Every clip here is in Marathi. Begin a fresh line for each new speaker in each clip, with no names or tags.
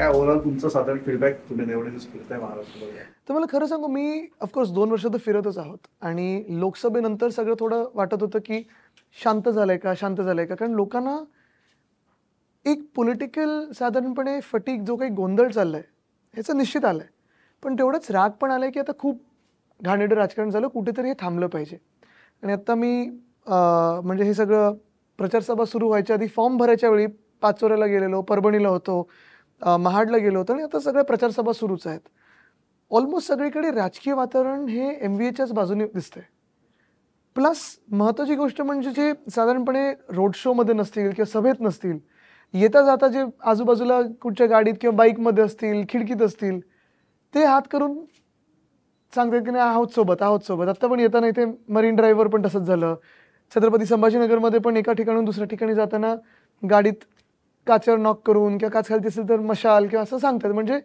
काय ओव्हरऑल तुमचं साधारण फीडबॅक तुम्ही एवढे दिवस फिरताय महाराष्ट्रामध्ये?
तर मला खरं सांगू, मी ऑफकोर्स 2 वर्ष तर फिरतच आहोत आणि लोकसभेनंतर सगळं थोडं वाटत होतं की शांत झालंय का, शांत झालंय का? कारण लोकांना एक पॉलिटिकल साधारणपणे फटीग जो काही गोंधळ चाललाय ह्याचं निश्चित आलंय. पण तेवढंच राग पण आलाय की आता खूप घाणेरडं राजकारण झालं, कुठेतरी हे थांबलं पाहिजे. आणि आता मी म्हणजे हे सगळं प्रचारसभा सुरू व्हायच्या आधी फॉर्म भरायच्या वेळी पाचोऱ्याला गेलेलो, परभणीला होतो, महाडला गेलो होतो आणि आता सगळ्या प्रचारसभा सुरूच आहेत. ऑलमोस्ट सगळीकडे राजकीय वातावरण हे MVAच्याच बाजूने दिसतंय. प्लस महत्त्वाची गोष्ट म्हणजे जे साधारणपणे रोड शोमध्ये नसतील किंवा सभेत नसतील, येता जाता जे आजूबाजूला कुठच्या गाडीत किंवा बाईकमध्ये असतील, खिडकीत असतील, ते हात करून सांगतात की नाही आहोत सोबत, आहोत सोबत. आत्ता पण येताना इथे मरीन ड्राईव्हवर पण तसंच झालं. छत्रपती संभाजीनगरमध्ये पण एका ठिकाणून दुसऱ्या ठिकाणी जाताना गाडीत काचेवर नॉक करून किंवा काच खाली असेल तर मशाल किंवा असं सांगतात. म्हणजे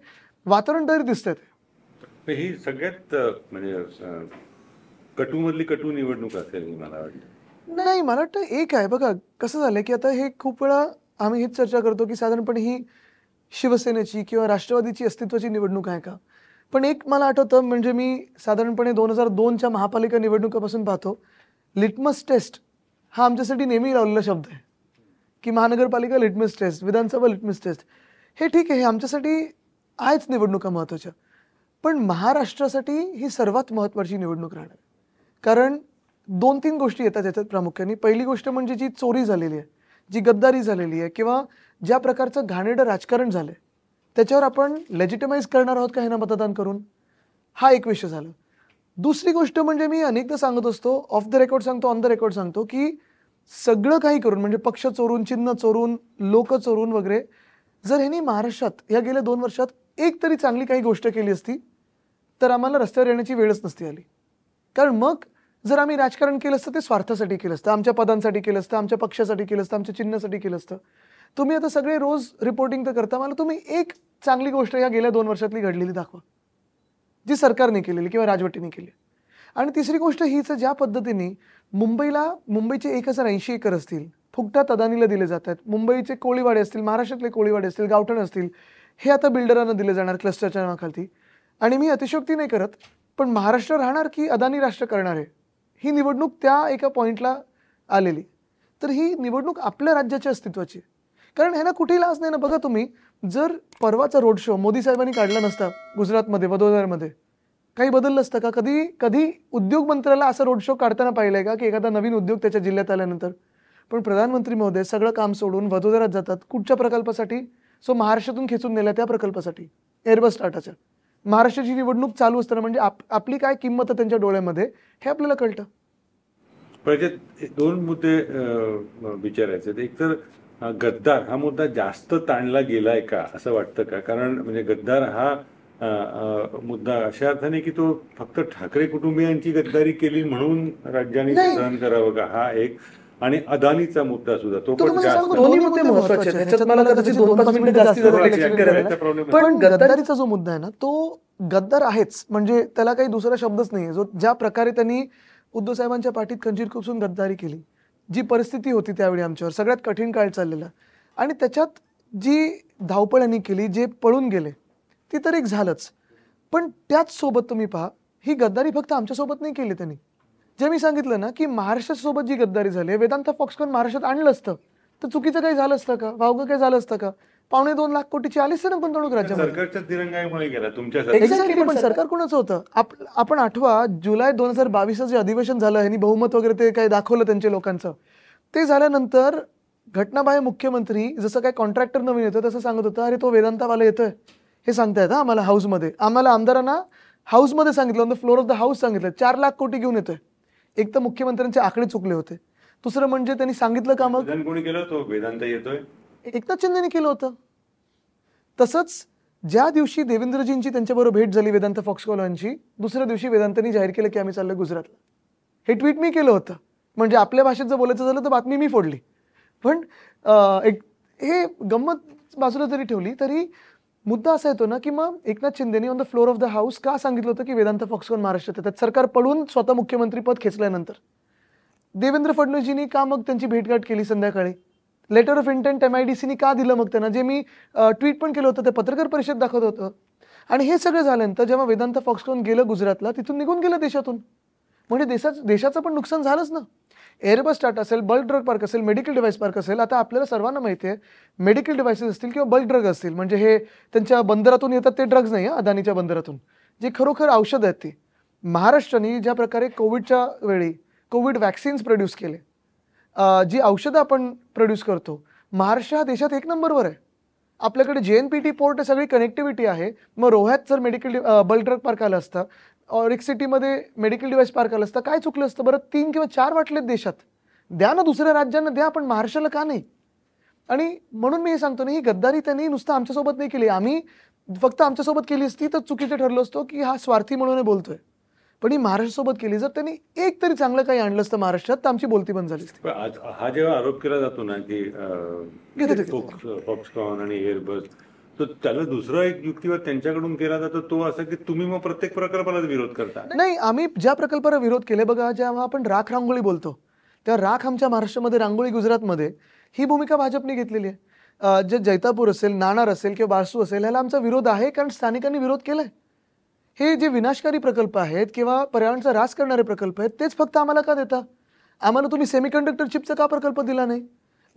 वातावरण तरी दिसतंय ते.
ही सगळ्यात म्हणजे कटूमधली कटू निवडणूक असेल ही मला वाटतं.
नाही, मला वाटतं एक आहे बघा, कसं झालंय की आता हे खूप वेळा आम्ही हीच चर्चा करतो की साधारणपणे ही शिवसेनेची किंवा राष्ट्रवादीची अस्तित्वाची निवडणूक आहे का? पण एक मला आठवतं, म्हणजे मी साधारणपणे 2002च्या महापालिका निवडणुकीपासून पाहतो, लिटमस टेस्ट हा आमच्यासाठी नेहमी लावलेला शब्द आहे की महानगरपालिका लिटमस टेस्ट, विधानसभा लिटमस टेस्ट. हे ठीक आहे, हे आमच्यासाठी आहेच निवडणुका महत्त्वाच्या. पण महाराष्ट्रासाठी ही सर्वात महत्त्वाची निवडणूक राहणार. कारण 2-3 गोष्टी येतात याच्यात प्रामुख्याने. पहिली गोष्ट म्हणजे जी चोरी झालेली आहे, जी गद्दारी झालेली आहे किंवा ज्या प्रकारचं घाणेरडं राजकारण झालंय, त्याच्यावर आपण लेजिटिमाइज करणार आहोत का ह्यांना मतदान करून, हा एक विषय झाला. दुसरी गोष्ट म्हणजे मी अनेकदा सांगत असतो, ऑफ द रेकॉर्ड सांगतो, ऑन द रेकॉर्ड सांगतो, की सगळं काही करून म्हणजे पक्ष चोरून, चिन्ह चोरून, लोक चोरून वगैरे, जर ह्यांनी महाराष्ट्रात या गेल्या 2 वर्षात एक तरी चांगली काही गोष्ट केली असती तर आम्हाला रस्त्यावर येण्याची वेळच नसती आली. कारण मग जर आम्ही राजकारण केलं असतं ते स्वार्थासाठी केलं असतं, आमच्या पदांसाठी केलं असतं, आमच्या पक्षासाठी केलं असतं, आमच्या चिन्हासाठी केलं असतं. तुम्ही आता सगळे रोज रिपोर्टिंग तर करता, मला तुम्ही एक चांगली गोष्ट या गेल्या 2 वर्षातली घडलेली दाखवा, जी सरकारने केलेली किंवा राजवटीने केली. आणि तिसरी गोष्ट हीच, ज्या पद्धतीने मुंबईचे 1080 एकर असतील, फुकटात अदानीला दिले जातात. मुंबईचे कोळीवाडे असतील, महाराष्ट्रातले कोळीवाडे असतील, गावठण असतील, हे आता बिल्डरांना दिले जाणार क्लस्टरच्या नावाखाली. आणि मी अतिशयोक्ती नाही करत, पण महाराष्ट्र राहणार की अदानी राष्ट्र करणार आहे, ही निवडणूक त्या एका पॉईंटला आलेली. तर ही निवडणूक आपल्या राज्याच्या अस्तित्वाची. कारण ह्यांना कुठेही लाज नाही ना. बघा तुम्ही, जर परवाचा रोड शो मोदी साहेबांनी काढला नसता गुजरातमध्ये, वडोदरामध्ये, काही बदललं असतं का? कधी उद्योग मंत्र्याला असा रोड शो काढताना पाहिलंय का की एखादा नवीन उद्योग त्याच्या जिल्ह्यात आल्यानंतर? पण प्रधानमंत्री महोदय सगळं काम सोडून वडोदरात जातात. कुठच्या प्रकल्पासाठी? सो महाराष्ट्रातून खेचून नेल्या त्या प्रकल्पासाठी, एअरबस टाटाच्या. महाराष्ट्राची निवडणूक चालू असताना म्हणजे आपली काय किंमत आहे त्यांच्या डोळ्यामध्ये हे आपल्याला कळतं.
पण 2 मुद्दे विचारायचे. एक तर गद्दार हा मुद्दा जास्त ताणला गेलाय का असं वाटतं का? कारण म्हणजे गद्दार हा मुद्दा अशा अर्थाने की तो फक्त ठाकरे कुटुंबियांची गद्दारी केली म्हणून राज्याने सहन करावं का, हा एक. आणि अदानीचा मुद्दा सुद्धा तो पण जास्त.
दोन्ही मुद्दे महत्त्वाचे आहेत. ह्याच्यात मला कदाचित 2-5 मिनिटं जास्ती पण गद्दारीचा जो मुद्दा आहे ना, तो गद्दार आहेच. म्हणजे त्याला काही दुसरा शब्दच नाहीये. जो ज्या प्रकारे त्यांनी उद्धव साहेबांच्या पाठीत खंजीर खुपसून गद्दारी केली, जी परिस्थिती होती त्यावेळी आमच्यावर, सगळ्यात कठीण काळ चाललेला, आणि त्याच्यात जी धावपळ यांनी केली, जे पळून गेले, ती तर एक झालंच. पण त्याच सोबत तुम्ही पहा, ही गद्दारी फक्त आमच्यासोबत नाही केली त्यांनी. जे मी सांगितलं ना की महाराष्ट्रासोबत जी गद्दारी झाली, वेदांता फॉक्सकॉन महाराष्ट्रात आणलं असतं तर चुकीचं काही झालं असतं का? वावगं काही झालं असतं का? 2.25 लाख कोटीची आलीच ना गुंतवणूक राज्यामध्ये.
सरकारच्या दिरंगाईमुळे गेला तुमच्या.
एक्झॅक्टली. पण सरकार कोणाचं होतं? आपण आठवा, जुलै 2022 जे अधिवेशन झालं, ह्यांनी बहुमत वगैरे ते काही दाखवलं त्यांच्या लोकांचं, ते झाल्यानंतर घटनाबाह्य मुख्यमंत्री जसं काय कॉन्ट्रॅक्टर नवीन येतं तसं सांगत होतं, अरे तो वेदांतावाला येतोय हे सांगतायत आम्हाला हाऊसमध्ये. आम्हाला आमदारांना हाऊसमध्ये सांगितलं, on the floor of the house सांगितलं 4 लाख कोटी घेऊन येतोय. एक तर मुख्यमंत्र्यांचे आकडे चुकले होते. दुसरं म्हणजे त्यांनी सांगितलं का मग
कोणी केलं, तो वेदांत येतोय,
एकनाथ शिंदेने केलं होतं. तसंच ज्या दिवशी देवेंद्रजींची त्यांच्याबरोबर भेट झाली वेदांत फॉक्सकॉनची, दुसऱ्या दिवशी वेदांतांनी जाहीर केलं की आम्ही चाललोय गुजरातला. हे ट्विट मी केलं होतं. म्हणजे आपल्या भाषेत जर बोलायचं झालं तर बातमी मी फोडली. पण हे गंमत बाजूला जरी ठेवली तरी मुद्दा असा येतो ना की मग एकनाथ शिंदेनी on the floor of the house का सांगितलं होतं की वेदांत फॉक्सकॉन महाराष्ट्रात येतात? सरकार पडून स्वतः मुख्यमंत्री पद खेचल्यानंतर. देवेंद्र फडणवीसजींनी का मग त्यांची भेटगाठ केली संध्याकाळी? लेटर ऑफ इंटेंट MIDCनी का दिलं मग त्यांना, जे मी ट्विट पण केलं होतं, ते पत्रकार परिषद दाखवत होतं. आणि हे सगळं झाल्यानंतर जेव्हा वेदांत फॉक्सकॉन गेलं गुजरातला, तिथून निघून गेलं देशातून. म्हणजे देशाचं पण नुकसान झालंच ना. एअरबस टाटा असेल, बल्क ड्रग पार्क असेल, मेडिकल डिव्हाइस पार्क असेल. आता आपल्याला सर्वांना माहिती आहे, मेडिकल डिव्हाइसेस असतील किंवा बल्क ड्रग असतील, म्हणजे हे त्यांच्या बंदरातून येतात ते ड्रग्ज नाही, अदानीच्या बंदरातून, जे खरोखर औषध आहेत ती. महाराष्ट्राने ज्या प्रकारे कोविडच्या वेळी कोविड वॅक्सिन्स प्रोड्यूस केले, जी औषधं आपण प्रोड्यूस करतो, महाराष्ट्र हा देशात 1 नंबरवर आहे. आपल्याकडे JNPT पोर्ट सगळी कनेक्टिव्हिटी आहे. मग रोह्यात जर मेडिकल बल्क ड्रग पार्क आलं असतं, ऑरिक सिटीमध्ये मेडिकल डिव्हाइस पार्क आलं असतं, काय चुकलं असतं बरं? 3 किंवा 4 वाटलेत देशात. द्या ना दुसऱ्या राज्यांना, द्या, पण महाराष्ट्राला का नाही? आणि म्हणून मी हे सांगतो ना, ही गद्दारी त्यांनी नुसतं आमच्यासोबत नाही केली. आम्ही फक्त आमच्यासोबत केली असती तर चुकीचं ठरलो असतो की हा स्वार्थी म्हणून बोलतोय. पण ही महाराष्ट्रासोबत केली. जर त्यांनी एक तरी चांगलं काही आणलं असतं महाराष्ट्रात तर आमची बोलती बंद झाली असती.
आज हा जेव्हा आरोप केला जातो ना की फॉक्सकॉन आणि एअरबस, तर त्याला दुसरा एक युक्तिवाद त्यांच्याकडून केला जातो, तो असा की तुम्ही मग प्रत्येक प्रकल्पाला विरोध करता.
नाही, आम्ही ज्या प्रकल्पाला विरोध केले बघा, जेव्हा आपण राख रांगोळी बोलतो तेव्हा राख आमच्या महाराष्ट्रामध्ये, रांगोळी गुजरातमध्ये, ही भूमिका भाजपने घेतलेली आहे. जे जैतापूर असेल, नाणार असेल किंवा बारसू असेल, ह्याला आमचा विरोध आहे कारण स्थानिकांनी विरोध केलाय. हे जे विनाशकारी प्रकल्प आहेत किंवा पर्यावरणाचा ऱ्हास करणारे प्रकल्प आहेत, तेच फक्त आम्हाला का देता? आम्हाला तुम्ही सेमीकंडक्टर चिपचा का प्रकल्प दिला नाही?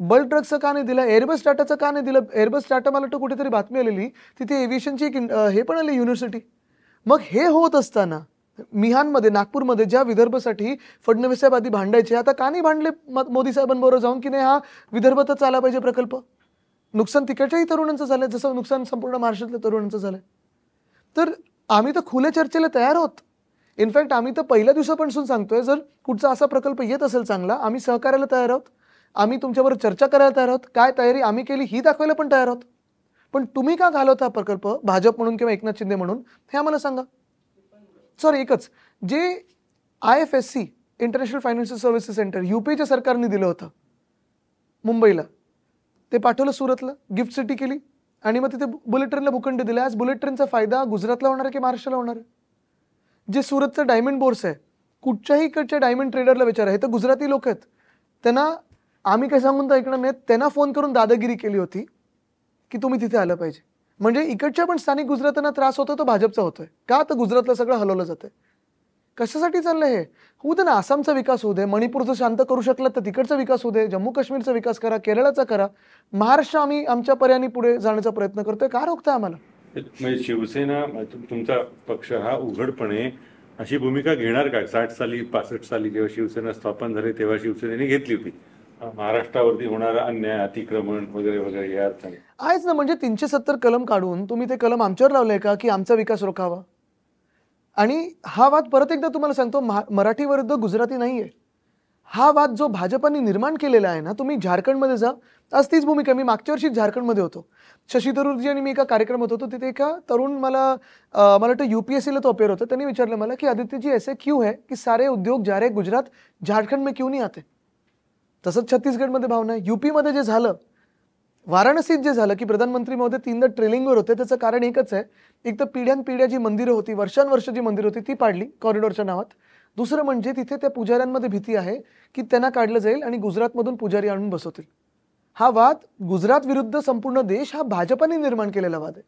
बल्क ड्रग्सचं का नाही दिला? एअरबस टाटाचं का नाही दिलं? एअरबस टाटा, मला वाटतं कुठेतरी बातमी आलेली, तिथे एव्हिएशनची एक हे पण आली युनिव्हर्सिटी. मग हे होत असताना मिहानमध्ये, नागपूरमध्ये ज्या विदर्भासाठी फडणवीस साहेब आधी भांडायचे, आता का नाही भांडले मोदी साहेबांबरोबर जाऊन की नाही हा विदर्भातच आला पाहिजे प्रकल्प? नुकसान तिकडच्याही तरुणांचं झालंय, जसं नुकसान संपूर्ण महाराष्ट्रातल्या तरुणांचं झालंय. तर आम्ही तर खुल्या चर्चेला तयार आहोत. इनफॅक्ट आम्ही तर पहिल्या दिवसापासून सांगतोय, जर कुठचा असा प्रकल्प येत असेल चांगला, आम्ही सहकार्याला तयार आहोत. आम्ही तुमच्याबरोबर चर्चा करायला तयार आहोत. काय तयारी आम्ही केली ही दाखवायला पण तयार आहोत. पण तुम्ही का घालवता प्रकल्प, भाजप म्हणून किंवा एकनाथ शिंदे म्हणून, हे आम्हाला सांगा. सॉरी, एकच, जे IFSC international financial services centre UPच्या सरकारने दिलं होतं मुंबईला, ते पाठवलं सुरतला, गिफ्ट सिटी केली आणि मग तिथे बुलेट ट्रेनला भूखंड दिला. आज बुलेट ट्रेनचा फायदा गुजरातला होणार आहे की महाराष्ट्राला होणार आहे? जे सुरतचं डायमंड बोर्स आहे, कुठच्याही इकडच्या डायमंड ट्रेडरला विचारा, हे तर गुजराती लोक आहेत. त्यांना आम्ही काही सांगून तर ऐकणार नाहीत. त्यांना फोन करून दादागिरी केली होती की तुम्ही तिथे आलं पाहिजे. म्हणजे इकडच्या पण स्थानिक गुजरात्यांना त्रास होतो, तो भाजपचा होतोय का? तर गुजरातला सगळं हलवलं जातंय. कशासाठी चाललंय हे? होऊ दे ना, आसामचा विकास होऊ दे, मणिपूरचं शांत करू शकलं तर तिकडचा विकास होऊ दे, जम्मू काश्मीरचा विकास करा, केरळाचा करा. महाराष्ट्र आम्ही आमच्या पर्यायाने पुढे जाण्याचा प्रयत्न करतोय. का रोखताय आम्हाला?
म्हणजे शिवसेना, तुमचा पक्ष हा उघडपणे अशी भूमिका घेणार का? 60 साली 65 साली जेव्हा शिवसेना स्थापन झाली तेव्हा शिवसेनेने घेतली होती, महाराष्ट्रावरती होणारा अन्याय, अतिक्रमण वगैरे वगैरे या अर्थाने
आहेच ना. म्हणजे 370 कलम काढून तुम्ही ते कलम आमच्यावर लावलंय का की आमचा विकास रोखावा? आणि हा वाद परत एकदा तुम्हाला सांगतो, मराठी विरुद्ध गुजराती नाहीये. हा वाद जो भाजपाने निर्माण केलेला आहे ना, तुम्ही झारखंडमध्ये जा, आज तीच भूमिका. मी मागच्या वर्षी झारखंडमध्ये होतो, शशी थरूरजी आणि मी एका कार्यक्रमात होतो. तिथे एका तरुण मला वाटतं UPSCला तो अपेअर होता. त्यांनी विचारलं मला की आदित्य जी ऐसे क्यों है की सारे उद्योग जा रहे गुजरात, झारखंड में क्यों नहीं आते? तसंच छत्तीसगडमध्ये भावना आहे. UPमध्ये जे झालं, वाराणसीत जे झालं की प्रधानमंत्री महोदय 3दा ट्रेलिंगवर होते, त्याचं कारण एकच आहे. एक तर पिढ्यानपिढ्या जी मंदिरं होती, वर्षानुवर्ष जी मंदिरं होती ती पाडली कॉरिडॉरच्या नावात. दुसरं म्हणजे तिथे त्या पुजाऱ्यांमध्ये भीती आहे की त्यांना काढलं जाईल आणि गुजरातमधून पुजारी आणून बसवतील. हा वाद गुजरात विरुद्ध संपूर्ण देश, हा भाजपाने निर्माण केलेला वाद आहे.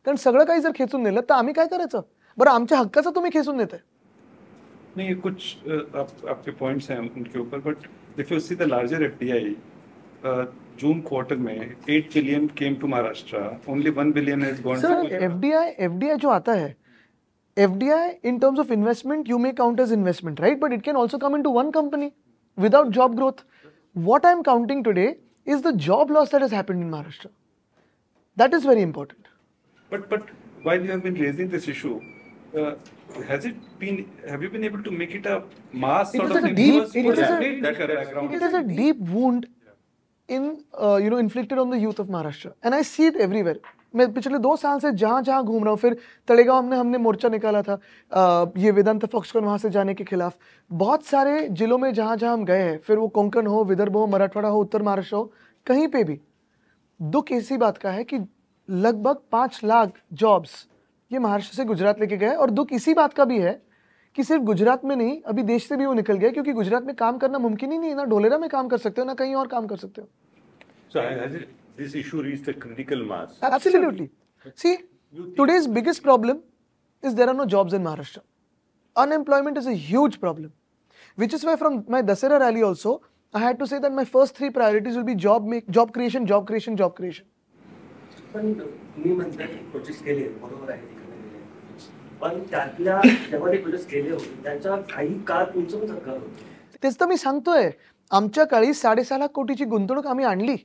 कारण सगळं काही जर खेचून नेलं तर आम्ही काय करायचं? बरं, आमच्या हक्काचं तुम्ही खेचून नेताय.
नहीं, कुछ आपके पॉइंट्स हैं उनके ऊपर, but if you see the larger FDI, June quarter में 8 billion came to Maharashtra, only 1 billion has gone to
FDI जो आता है, FDI in terms of investment you may count as investment, right? But it can also come into one company without job growth. What I am counting today is the job loss that has happened in Maharashtra. That is very important.
But while you have been raising this issue, have you been able to make it a mass sort of
It is a deep wound inflicted on the youth of Maharashtra, and I see it everywhere. मैं पिछले 2 साल से जहाँ जहाँ घूम रहा हूँ, फिर तलेगांव में हमने मोर्चा निकाला था ये वेदांत फॉक्सकॉन वहाँ से जाने के खिलाफ. बहुत सारे जिलों में जहाँ जहाँ हम गए हैं, फिर वो कोंकण हो, विदर्भ हो, मराठवाड़ा हो, उत्तर महाराष्ट्र हो, कहीं पे भी दुख इसी बात का है कि लगभग 5 लाख जॉब्स ये महाराष्ट्र से गुजरात लेके गए. और दुख इसी बात का भी है कि सिर्फ गुजरात में नहीं, अभी देश से भी वो निकल गया, क्योंकि गुजरात में काम करना मुमकिन ही नहीं है. ना ढोलेरा में काम कर सकते हो, ना कहीं और काम कर सकते हो.
So has this issue reached a critical mass?
Absolutely. See, today's biggest problem is there are no jobs in Maharashtra. Unemployment is a huge problem, which is why from my Dasera rally also, I had to say that my first 3 priorities will be job creation.
पण तुम्ही म्हणता की प्रोजेक्ट केले बरोबर आहे तिकडे गेले, पण त्यातल्या जेव्हा ते प्रोजेक्ट केले होते त्यांच्या काही काळ तुमचं पण सरकार होतं.
तेच तर मी सांगतोय, आमच्या काळी 6.5 लाख कोटीची गुंतवणूक आम्ही आणली.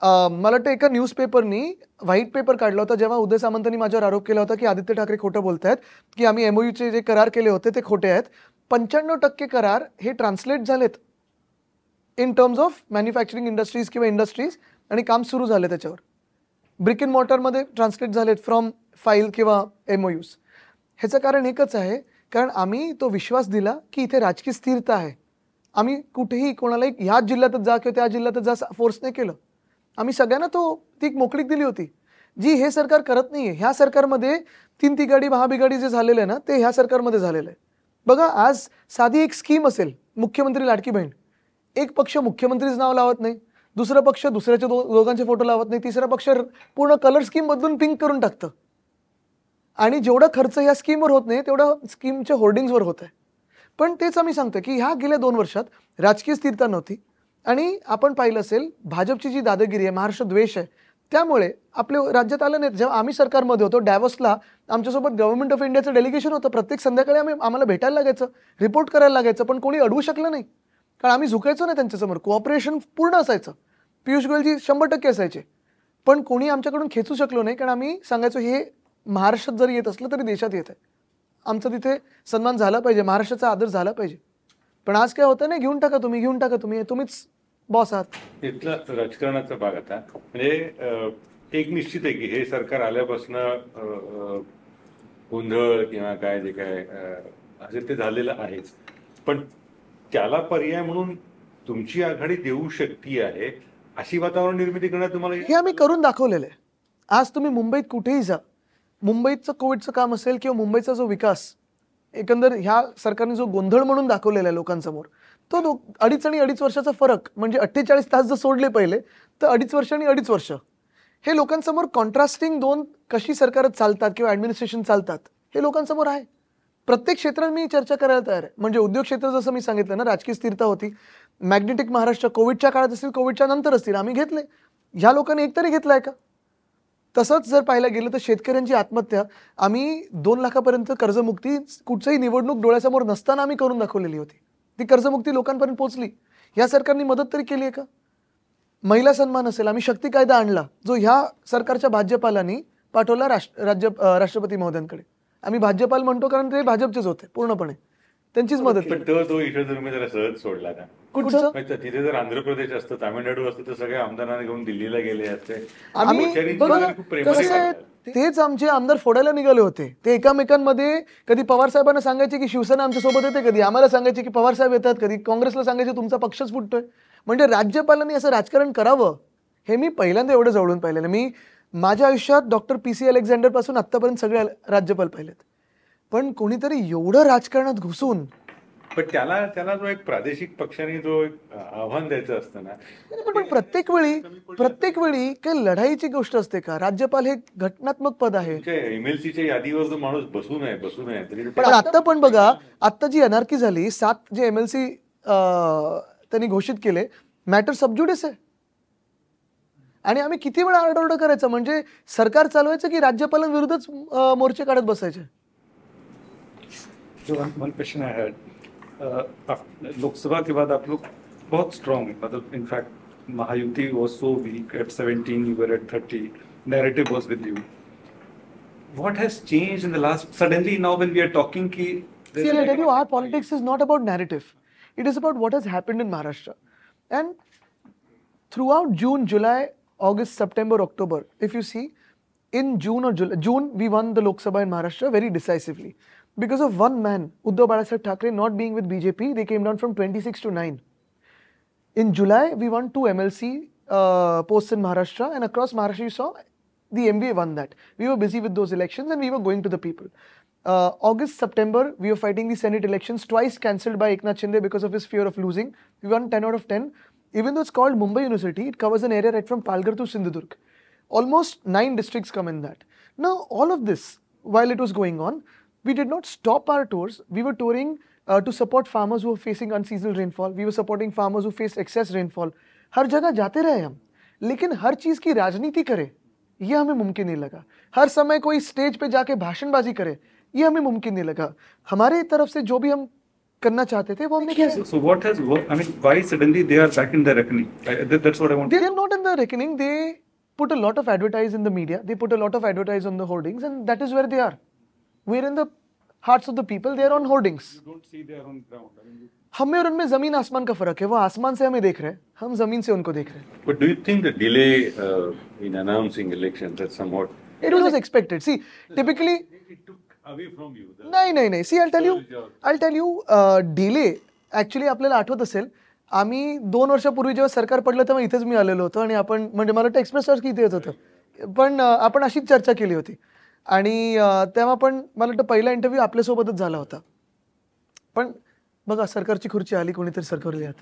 मला वाटतं एका न्यूजपेपरनी व्हाईट पेपर काढला होता, जेव्हा उदय सामंतांनी माझ्यावर आरोप केला होता की आदित्य ठाकरे खोटं बोलतायत, की आम्ही MOUचे जे करार केले होते ते खोटे आहेत. 95% करार हे ट्रान्सलेट झालेत in terms of manufacturing industries किंवा इंडस्ट्रीज, आणि काम सुरू झालं त्याच्यावर. ब्रिक इन मॉर्टरमध्ये ट्रान्सलेट झालेत फ्रॉम फाईल किंवा MOUs. ह्याचं कारण एकच आहे, कारण आम्ही तो विश्वास दिला की इथे राजकीय स्थिरता आहे. आम्ही कुठेही कोणालाही ह्याच जिल्ह्यातच जा किंवा त्या जिल्ह्यातच जा फोर्स नाही केलं. आम्ही सगळ्यांना ती एक मोकळीक दिली होती, जी हे सरकार करत नाहीये. ह्या सरकारमध्ये 3 तिगाडी महाबिगाडी जे झालेलं आहे ना, ते ह्या सरकारमध्ये झालेलं आहे. बघा, आज साधी एक स्कीम असेल, मुख्यमंत्री लाडकी बहीण, एक पक्ष मुख्यमंत्रीच नाव लावत नाही, दुसरा पक्ष दुसऱ्याच्या दोघांचे फोटो लावत नाही, तिसरा पक्ष पूर्ण कलर स्कीम बदलून पिंक करून टाकतं. आणि जेवढा खर्च ह्या स्कीमवर होत नाही तेवढा स्कीमच्या होर्डिंग्सवर होत आहे. पण तेच आम्ही सांगतोय की ह्या गेल्या 2 वर्षात राजकीय स्थिरता नव्हती, आणि आपण पाहिलं असेल भाजपची जी दादागिरी आहे, महाराष्ट्र द्वेष आहे, त्यामुळे आपल्या राज्यात आलं नाही. जेव्हा आम्ही सरकारमध्ये होतो, डॅव्हसला आमच्यासोबत गव्हर्नमेंट ऑफ इंडियाचं डेलिगेशन होतं. प्रत्येक संध्याकाळी आम्हाला भेटायला लागायचं, रिपोर्ट करायला लागायचं, पण कोणी अडवू शकलं नाही, कारण आम्ही झुकायचो नाही त्यांच्यासमोर. कोऑपरेशन पूर्ण असायचं, पियुष गोयलजी 100% असायचे, पण कोणी आमच्याकडून खेचू शकलो नाही, कारण आम्ही सांगायचो हे महाराष्ट्रात जरी येत असलं तरी देशात येत आहे, आमचा तिथे सन्मान झाला पाहिजे, महाराष्ट्राचा आदर झाला पाहिजे. पण आज काय होतं, नाही घेऊन टाका तुम्ही, तुम्हीच बॉस आहात.
इथला राजकारणाचा भाग आता म्हणजे एक निश्चित आहे की हे सरकार आल्यापासून गोंधळ किंवा काय जे काय असे ते झालेलं आहेच, पण त्याला पर्याय म्हणून तुमची आघाडी देऊ शकते आहे अशी वातावरण निर्मिती करण्यात तुम्हाला
हे आम्ही करून दाखवलेलं आहे. आज तुम्ही मुंबईत कुठेही जा, मुंबईचं कोविडचं काम असेल किंवा मुंबईचा जो विकास, एकंदर ह्या सरकारने जो गोंधळ म्हणून दाखवलेला आहे लोकांसमोर, तो 2.5 आणि 2.5 वर्षाचा फरक, म्हणजे 48 तास जर सोडले पहिले तर 2.5 वर्ष आणि 2.5 वर्ष, हे लोकांसमोर कॉन्ट्रास्टिंग 2 कशी सरकार चालतात किंवा ऍडमिनिस्ट्रेशन चालतात हे लोकांसमोर आहे. प्रत्येक क्षेत्रात मी चर्चा करायला तयार आहे. म्हणजे उद्योग क्षेत्र जसं मी सांगितलं ना, राजकीय स्थिरता होती, मॅग्नेटिक महाराष्ट्र कोविडच्या काळात असतील, कोविडच्या नंतर असतील, आम्ही घेतले. ह्या लोकांनी एकतरी घेतलाय का? तसंच जर पाहायला गेलं तर शेतकऱ्यांची आत्महत्या आम्ही 2 लाखापर्यंत कर्जमुक्ती कुठचंही निवडणूक डोळ्यासमोर नसताना आम्ही करून दाखवलेली होती. ती कर्जमुक्ती लोकांपर्यंत पोहोचली. या सरकारने मदत तरी केली आहे का? महिला सन्मान असेल, आम्ही शक्ती कायदा आणला, जो ह्या सरकारच्या भाजपालांनी पाठवला राष्ट्रपती महोदयांकडे. आम्ही भाजपाल म्हणतो कारण ते भाजपचेच होते पूर्णपणे, त्यांचीच मदत केली.
तो इशू तुम्ही जरा सहज सोडला का?
कुठचं?
तिथे जर आंध्र प्रदेश असतं, तामिळनाडू असतं तर सगळ्या आमदारांना घेऊन दिल्लीला गेले असते.
आम्ही कसं आहे, तेच आमचे आमदार फोडायला निघाले होते. ते एकामेकांमध्ये कधी पवार साहेबांना सांगायचे की शिवसेना आमच्या सोबत येते, कधी आम्हाला सांगायचे की पवार साहेब येतात, कधी काँग्रेसला सांगायचे तुमचा पक्षच फुटतोय. म्हणजे राज्यपालांनी असं राजकारण करावं हे मी पहिल्यांदा एवढं जवळून पाहिलेलं. मी माझ्या आयुष्यात डॉक्टर PC अलेक्झांडर पासून आतापर्यंत सगळे राज्यपाल पाहिलेत, पण कोणीतरी एवढं राजकारणात घुसून.
पण त्याला जो एक प्रादेशिक पक्षाने जो एक आव्हान द्यायचं असतं ना,
पण प्रत्येक वेळी काही लढाईची गोष्ट असते का? राज्यपाल हे घटनात्मक पद आहे.
MLCच्या यादीवर जो माणूस बसू नये तरी.
पण आता पण बघा, आता जी अनार्की झाली, 7 जे MLC त्यांनी घोषित केले, मॅटर सबज्युडिस आहे. आणि आम्ही किती वेळा आरडाओरडा करायचं, म्हणजे सरकार चालवायचं की राज्यपालांविरुद्धच मोर्चे काढत बसायचे.
One question I had, Lok Sabha के बाद आप लोग बहुत स्ट्रॉन्ग, मतलब in fact Mahayuti was so weak at 17, you were at 30, narrative was with you. What has changed in the last, suddenly now when we are talking ki
See, I'll tell you, our politics is not about narrative. It is about what has happened in Maharashtra. And throughout June, July, August, September, October, if you see, in June, we won the Lok Sabha in Maharashtra very decisively. Because of one man, Uddhav Balasaheb Thackeray, not being with BJP, they came down from 26 to 9. In July, we won 2 MLC posts in Maharashtra, and across Maharashtra, you saw the MVA won that. We were busy with those elections and we were going to the people. August, September, we were fighting the Senate elections, twice cancelled by Eknath Shinde because of his fear of losing. We won 10 out of 10. Even though it's called Mumbai University, it covers an area right from Palghar to Sindhudurg. Almost 9 districts come in that. Now, all of this, while it was going on, we did not stop our tours. We were touring to support farmers who were facing unseasonal rainfall. We were supporting farmers who faced excess rainfall. हर जगह जाते रहे हम, लेकिन हर चीज की राजनीति करे ये हमें मुमकिन नहीं लगा. हर समय कोई स्टेज पे जाके भाषणबाजी करे ये हमें मुमकिन नहीं लगा. हमारे तरफ से जो भी हम करना चाहते थे वो हमने KIA.
So what has worked? I mean, why suddenly they are back in the reckoning? That's what I want.
They are not in the reckoning. They put a lot of advertise in the media. They put a lot of advertise on the hoardings, and that is where they are. We're in the hearts of the people. They are on hoardings.
You don't see their own ground. I mean,
हमें और उनमें जमीन आसमान का फर्क है. वो आसमान से हमें देख रहे हैं, हम जमीन से उनको देख रहे हैं.
But do you think the delay in announcing elections that somewhat
It was expected. See, typically.
it took away from you?
नाही. See, I'll tell you, delay. Actually आपल्याला आठवत असेल, आम्ही 2 वर्षापूर्वी जेव्हा सरकार पडलं तेव्हा इथेच मी आलेलो होतो आणि आपण म्हणजे मला वाटतं एक्सप्रेस टॉक्स इथे येत होतं, पण आपण अशीच चर्चा केली होती आणि तेव्हा पण मला वाटतं पहिला इंटरव्ह्यू आपल्यासोबतच झाला होता. पण बघा सरकारची खुर्ची आली, कोणीतरी सरकारला येत,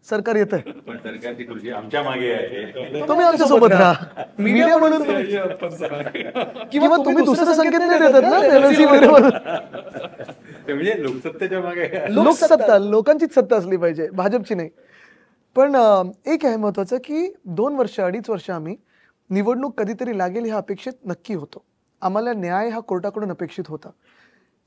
सरकार येत आहे,
पण सरकारची खुर्ची आमच्या मागे आहे.
तुम्ही आमच्या सोबत राहा. मीडिया म्हणून किंवा तुम्ही दुसरं संकेत नाही देतात ना MNC मीडियामधून.
ते म्हणजे लोकसत्तेच्या मागे आहे.
लोकसत्ता, लोकांचीच सत्ता असली पाहिजे, भाजपची नाही. पण एक आहे महत्वाचं की 2 वर्ष 2.5 वर्ष आम्ही निवडणूक कधीतरी लागेल ह्या अपेक्षित नक्की होतो. आम्हाला न्याय हा कोर्टाकडून अपेक्षित होता.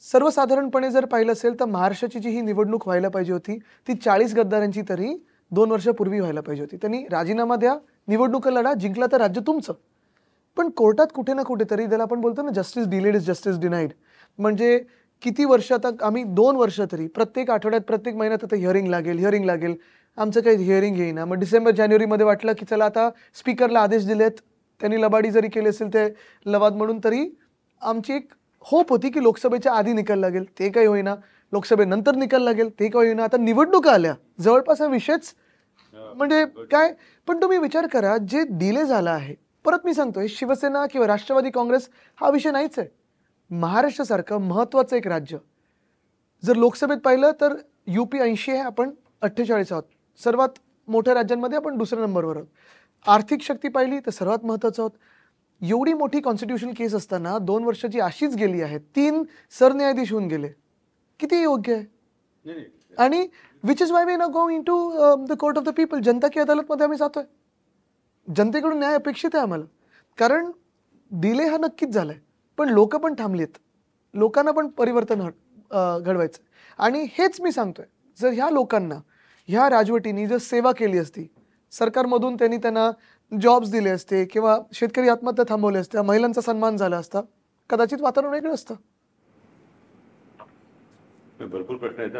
सर्वसाधारणपणे जर पाहिलं असेल तर महाराष्ट्राची जी ही निवडणूक व्हायला पाहिजे होती ती 40 गद्दारांची तरी 2 वर्षापूर्वी व्हायला पाहिजे होती. त्यांनी राजीनामा द्या, निवडणूक लढा, जिंकला तर राज्य तुमचं. पण कोर्टात कुठे ना कुठेतरी त्याला आपण बोलतो ना, justice delayed is justice denied. म्हणजे किती वर्ष आता आम्ही 2 वर्ष तरी प्रत्येक आठवड्यात प्रत्येक महिन्यात आता हिअरिंग लागेल, आमचं काही हिअरिंग येईना. मग डिसेंबर जानेवारीमध्ये वाटलं की चला आता स्पीकरला आदेश दिलेत, त्यांनी लबाडी जरी केली असेल ते लवाद म्हणून, तरी आमची एक होप होती की लोकसभेच्या आधी निकाल लागेल, ते काही होईना. लोकसभेनंतर निकाल लागेल, ते काही होईना. आता निवडणुका आल्या, जवळपास हा विषयच म्हणजे काय. पण तुम्ही विचार करा, जे डिले झाला आहे, परत मी सांगतोय, शिवसेना किंवा राष्ट्रवादी काँग्रेस हा विषय नाहीच आहे. महाराष्ट्रासारखं महत्वाचं एक राज्य, जर लोकसभेत पाहिलं तर UP 80 आहे, आपण 48 आहोत. सर्वात मोठ्या राज्यांमध्ये आपण दुसऱ्या नंबरवर आहोत. आर्थिक शक्ती पाहिली तर सर्वात महत्वाचं आहोत. एवढी मोठी कॉन्स्टिट्यूशनल केस असताना 2 वर्षाची अशीच गेली आहे, 3 सरन्यायाधीश होऊन गेले, किती योग्य आहे. आणि which is why we now going to the court of the people. जनता की अदालतमध्ये आम्ही जातोय. जनतेकडून न्याय अपेक्षित आहे आम्हाला, कारण डिले हा नक्कीच झालाय, पण लोक पण थांबलीत, लोकांना पण परिवर्तन घडवायचं. आणि हेच मी सांगतोय, जर ह्या लोकांना ह्या राजवटींनी जर सेवा केली असती, सरकारमधून त्यांना जॉब्स दिले असते किंवा शेतकरी आत्महत्या थांबवले असत्या, महिलांचा सन्मान झाला असता, कदाचित वातावरण वेगळं असतं.
भरपूर प्रश्न आहेत.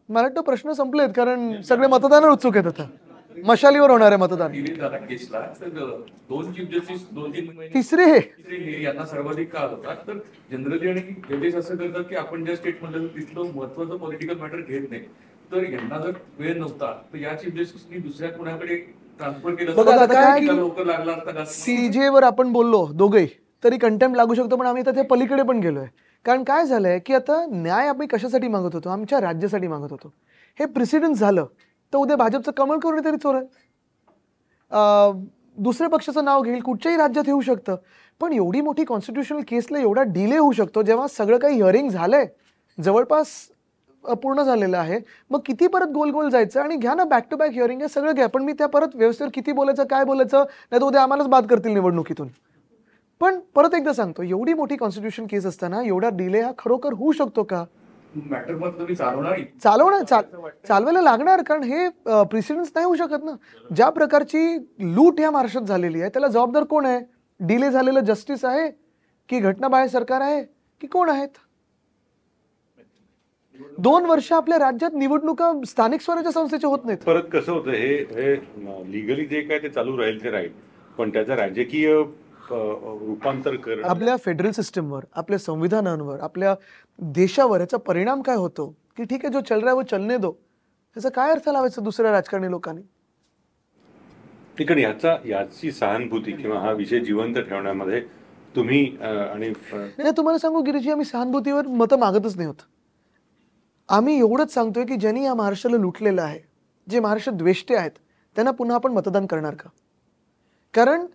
मला वाटतं प्रश्न संपलेत, कारण सगळे मतदानावर उत्सुक आहेत. आता मशालीवर होणार आहे मतदान. तिसरे
यांना सर्वाधिक काळ होता. तर जनरली आणि जजेस असं करतात की आपण ज्या स्टेट मध्ये तिथलं महत्वाचं पॉलिटिकल मॅटर घेत नाही. तर यांना जर वेळ नव्हता तर या चीफ जस्टिसनी दुसऱ्या कोणाकडे ट्रान्सफर केलं.
CJ वर आपण बोललो दोघे तरी कंटेम्प्ट लागू शकतो, पण आम्ही त्या पलीकडे पण गेलोय. कारण काय झालंय की आता न्याय आम्ही कशासाठी मागत होतो, आमच्या राज्यासाठी मागत होतो. हे प्रेसिडेंट झालं तर उद्या भाजपचं कमळ करून तरी चोर आहे, दुसऱ्या पक्षाचं नाव घेईल, कुठच्याही राज्यात येऊ शकतं. पण एवढी मोठी कॉन्स्टिट्यूशनल केसला एवढा डिले होऊ शकतो, जेव्हा सगळं काही हिअरिंग झालंय, जवळपास पूर्ण झालेलं आहे, मग किती परत गोल गोल जायचं. आणि घ्या ना, बॅक टू बॅक हिअरिंग आहे, सगळं घ्या, पण मी त्या परत व्यवस्थेवर किती बोलायचं, काय बोलायचं, नाही तर उद्या आम्हालाच बाद करतील निवडणुकीतून. पण परत एकदा सांगतो, एवढी मोठी कॉन्स्टिट्यूशन केस असताना एवढा डिले हा खरोखर होऊ शकतो का? चालवायला लागणार, कारण हे प्रेसिडेंट्स नाही होऊ शकत ना. ज्या प्रकारची लूट ह्या महाराष्ट्रात झालेली आहे त्याला जबाबदार कोण आहे? डिले झालेलं जस्टिस आहे की घटनाबाह्य सरकार आहे की कोण आहेत? 2 वर्ष आपल्या राज्यात निवडणुका स्थानिक स्वराज्य संस्थेच्या होत नाहीत.
परत कसं होतं, हे लिगली जे काय ते चालू राहील ते राहील, पण त्याचा राजकीय रूपांतर कर
आपल्या फेडरल सिस्टमवर, आपल्या संविधानांवर, आपल्या देशावर याचा परिणाम काय होतो की ठीक आहे, जो चल रहा है वो चलने दो, त्याचा काय अर्थ लावायचा दुसऱ्या राजकारणी लोकांनी?
ठिकाणी याची सहानुभूती किंवा हा विषय जिवंत ठेवण्यामध्ये तुम्ही आणि
तुम्हाला सांगू गिरीजी, आम्ही सहानुभूतीवर मतं मागतच नाही होत. आम्ही एवढंच सांगतोय की ज्यांनी या महाराष्ट्राला लुटलेलं आहे, जे महाराष्ट्र द्वेष्टे आहेत त्यांना पुन्हा आपण मतदान करणार का? कारण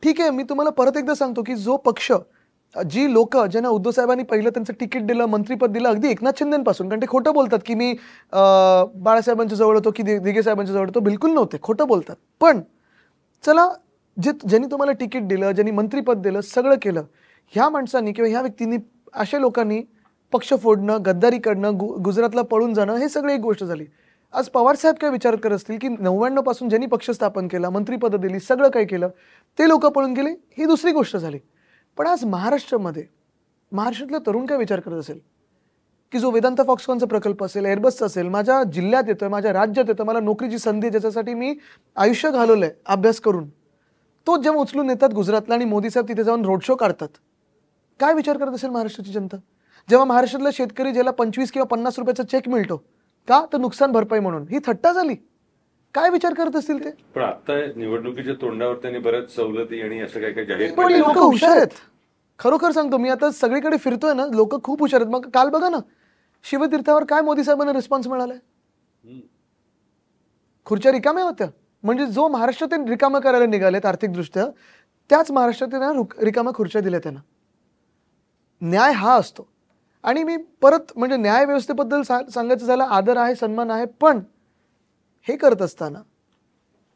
ठीक आहे, मी तुम्हाला परत एकदा सांगतो की जो पक्ष, जी लोक ज्यांना उद्धव साहेबांनी पहिलं त्यांचं तिकीट दिलं, मंत्रीपद दिलं, अगदी एकनाथ शिंदेपासून, कारण ते खोटं बोलतात की मी बाळासाहेबांच्या जवळ होतो की दिघे साहेबांच्या जवळ होतो, बिलकुल नव्हते, खोटं बोलतात. पण चला, ज्यांनी तुम्हाला तिकीट दिलं, ज्यांनी मंत्रीपद दिलं, सगळं केलं, ह्या माणसांनी किंवा ह्या व्यक्तींनी, अशा लोकांनी पक्ष फोडणं, गद्दारी करणं, गुजरातला पळून जाणं, हे सगळं एक गोष्ट झाली. आज पवार साहेब काय विचार करत असतील की 99 पासून ज्यांनी पक्ष स्थापन केला, मंत्रीपद दिली, सगळं काही केलं, ते लोक पळून गेले, ही दुसरी गोष्ट झाली. पण आज महाराष्ट्रातले तरुण काय विचार करत असेल की जो वेदांत फॉक्सकॉनचा प्रकल्प असेल, एअरबसचा असेल, माझ्या जिल्ह्यात येतोय, माझ्या राज्यात येतोय, मला नोकरीची संधी आहे, ज्याच्यासाठी मी आयुष्य घालवलंय अभ्यास करून, तो जेव्हा उचलून येतात गुजरातला आणि मोदी साहेब तिथे जाऊन रोड शो काढतात, काय विचार करत असेल महाराष्ट्राची जनता? जेव्हा महाराष्ट्रातला शेतकरी ज्याला 25 किंवा 50 रुपयाचा चेक मिळतो, का? तर नुकसान भरपाई म्हणून, ही थट्टा झाली. काय विचार करत असतील ते?
पण आता निवडणुकीच्या तोंडावर त्यांनी बऱ्याच सवलती आणि असं काय काय जाहीर
पण लोक हुशार आहेत, खरोखर सांगतो मी. आता सगळीकडे फिरतोय ना, लोक खूप हुशार आहेत. मग काल बघा ना, शिवतीर्थावर काय मोदी साहेबांना रिस्पॉन्स मिळालाय? खुर्च्या रिकाम्या होत्या. म्हणजे जो महाराष्ट्र ते रिकामा करायला निघालेत आर्थिकदृष्ट्या, त्याच महाराष्ट्रात रिकाम्या खुर्च्या दिल्या त्यांना. न्याय हा असतो. आणि मी परत म्हणजे न्याय व्यवस्थेबद्दल सांगायचं झालं, आदर आहे, सन्मान आहे, पण हे करत असताना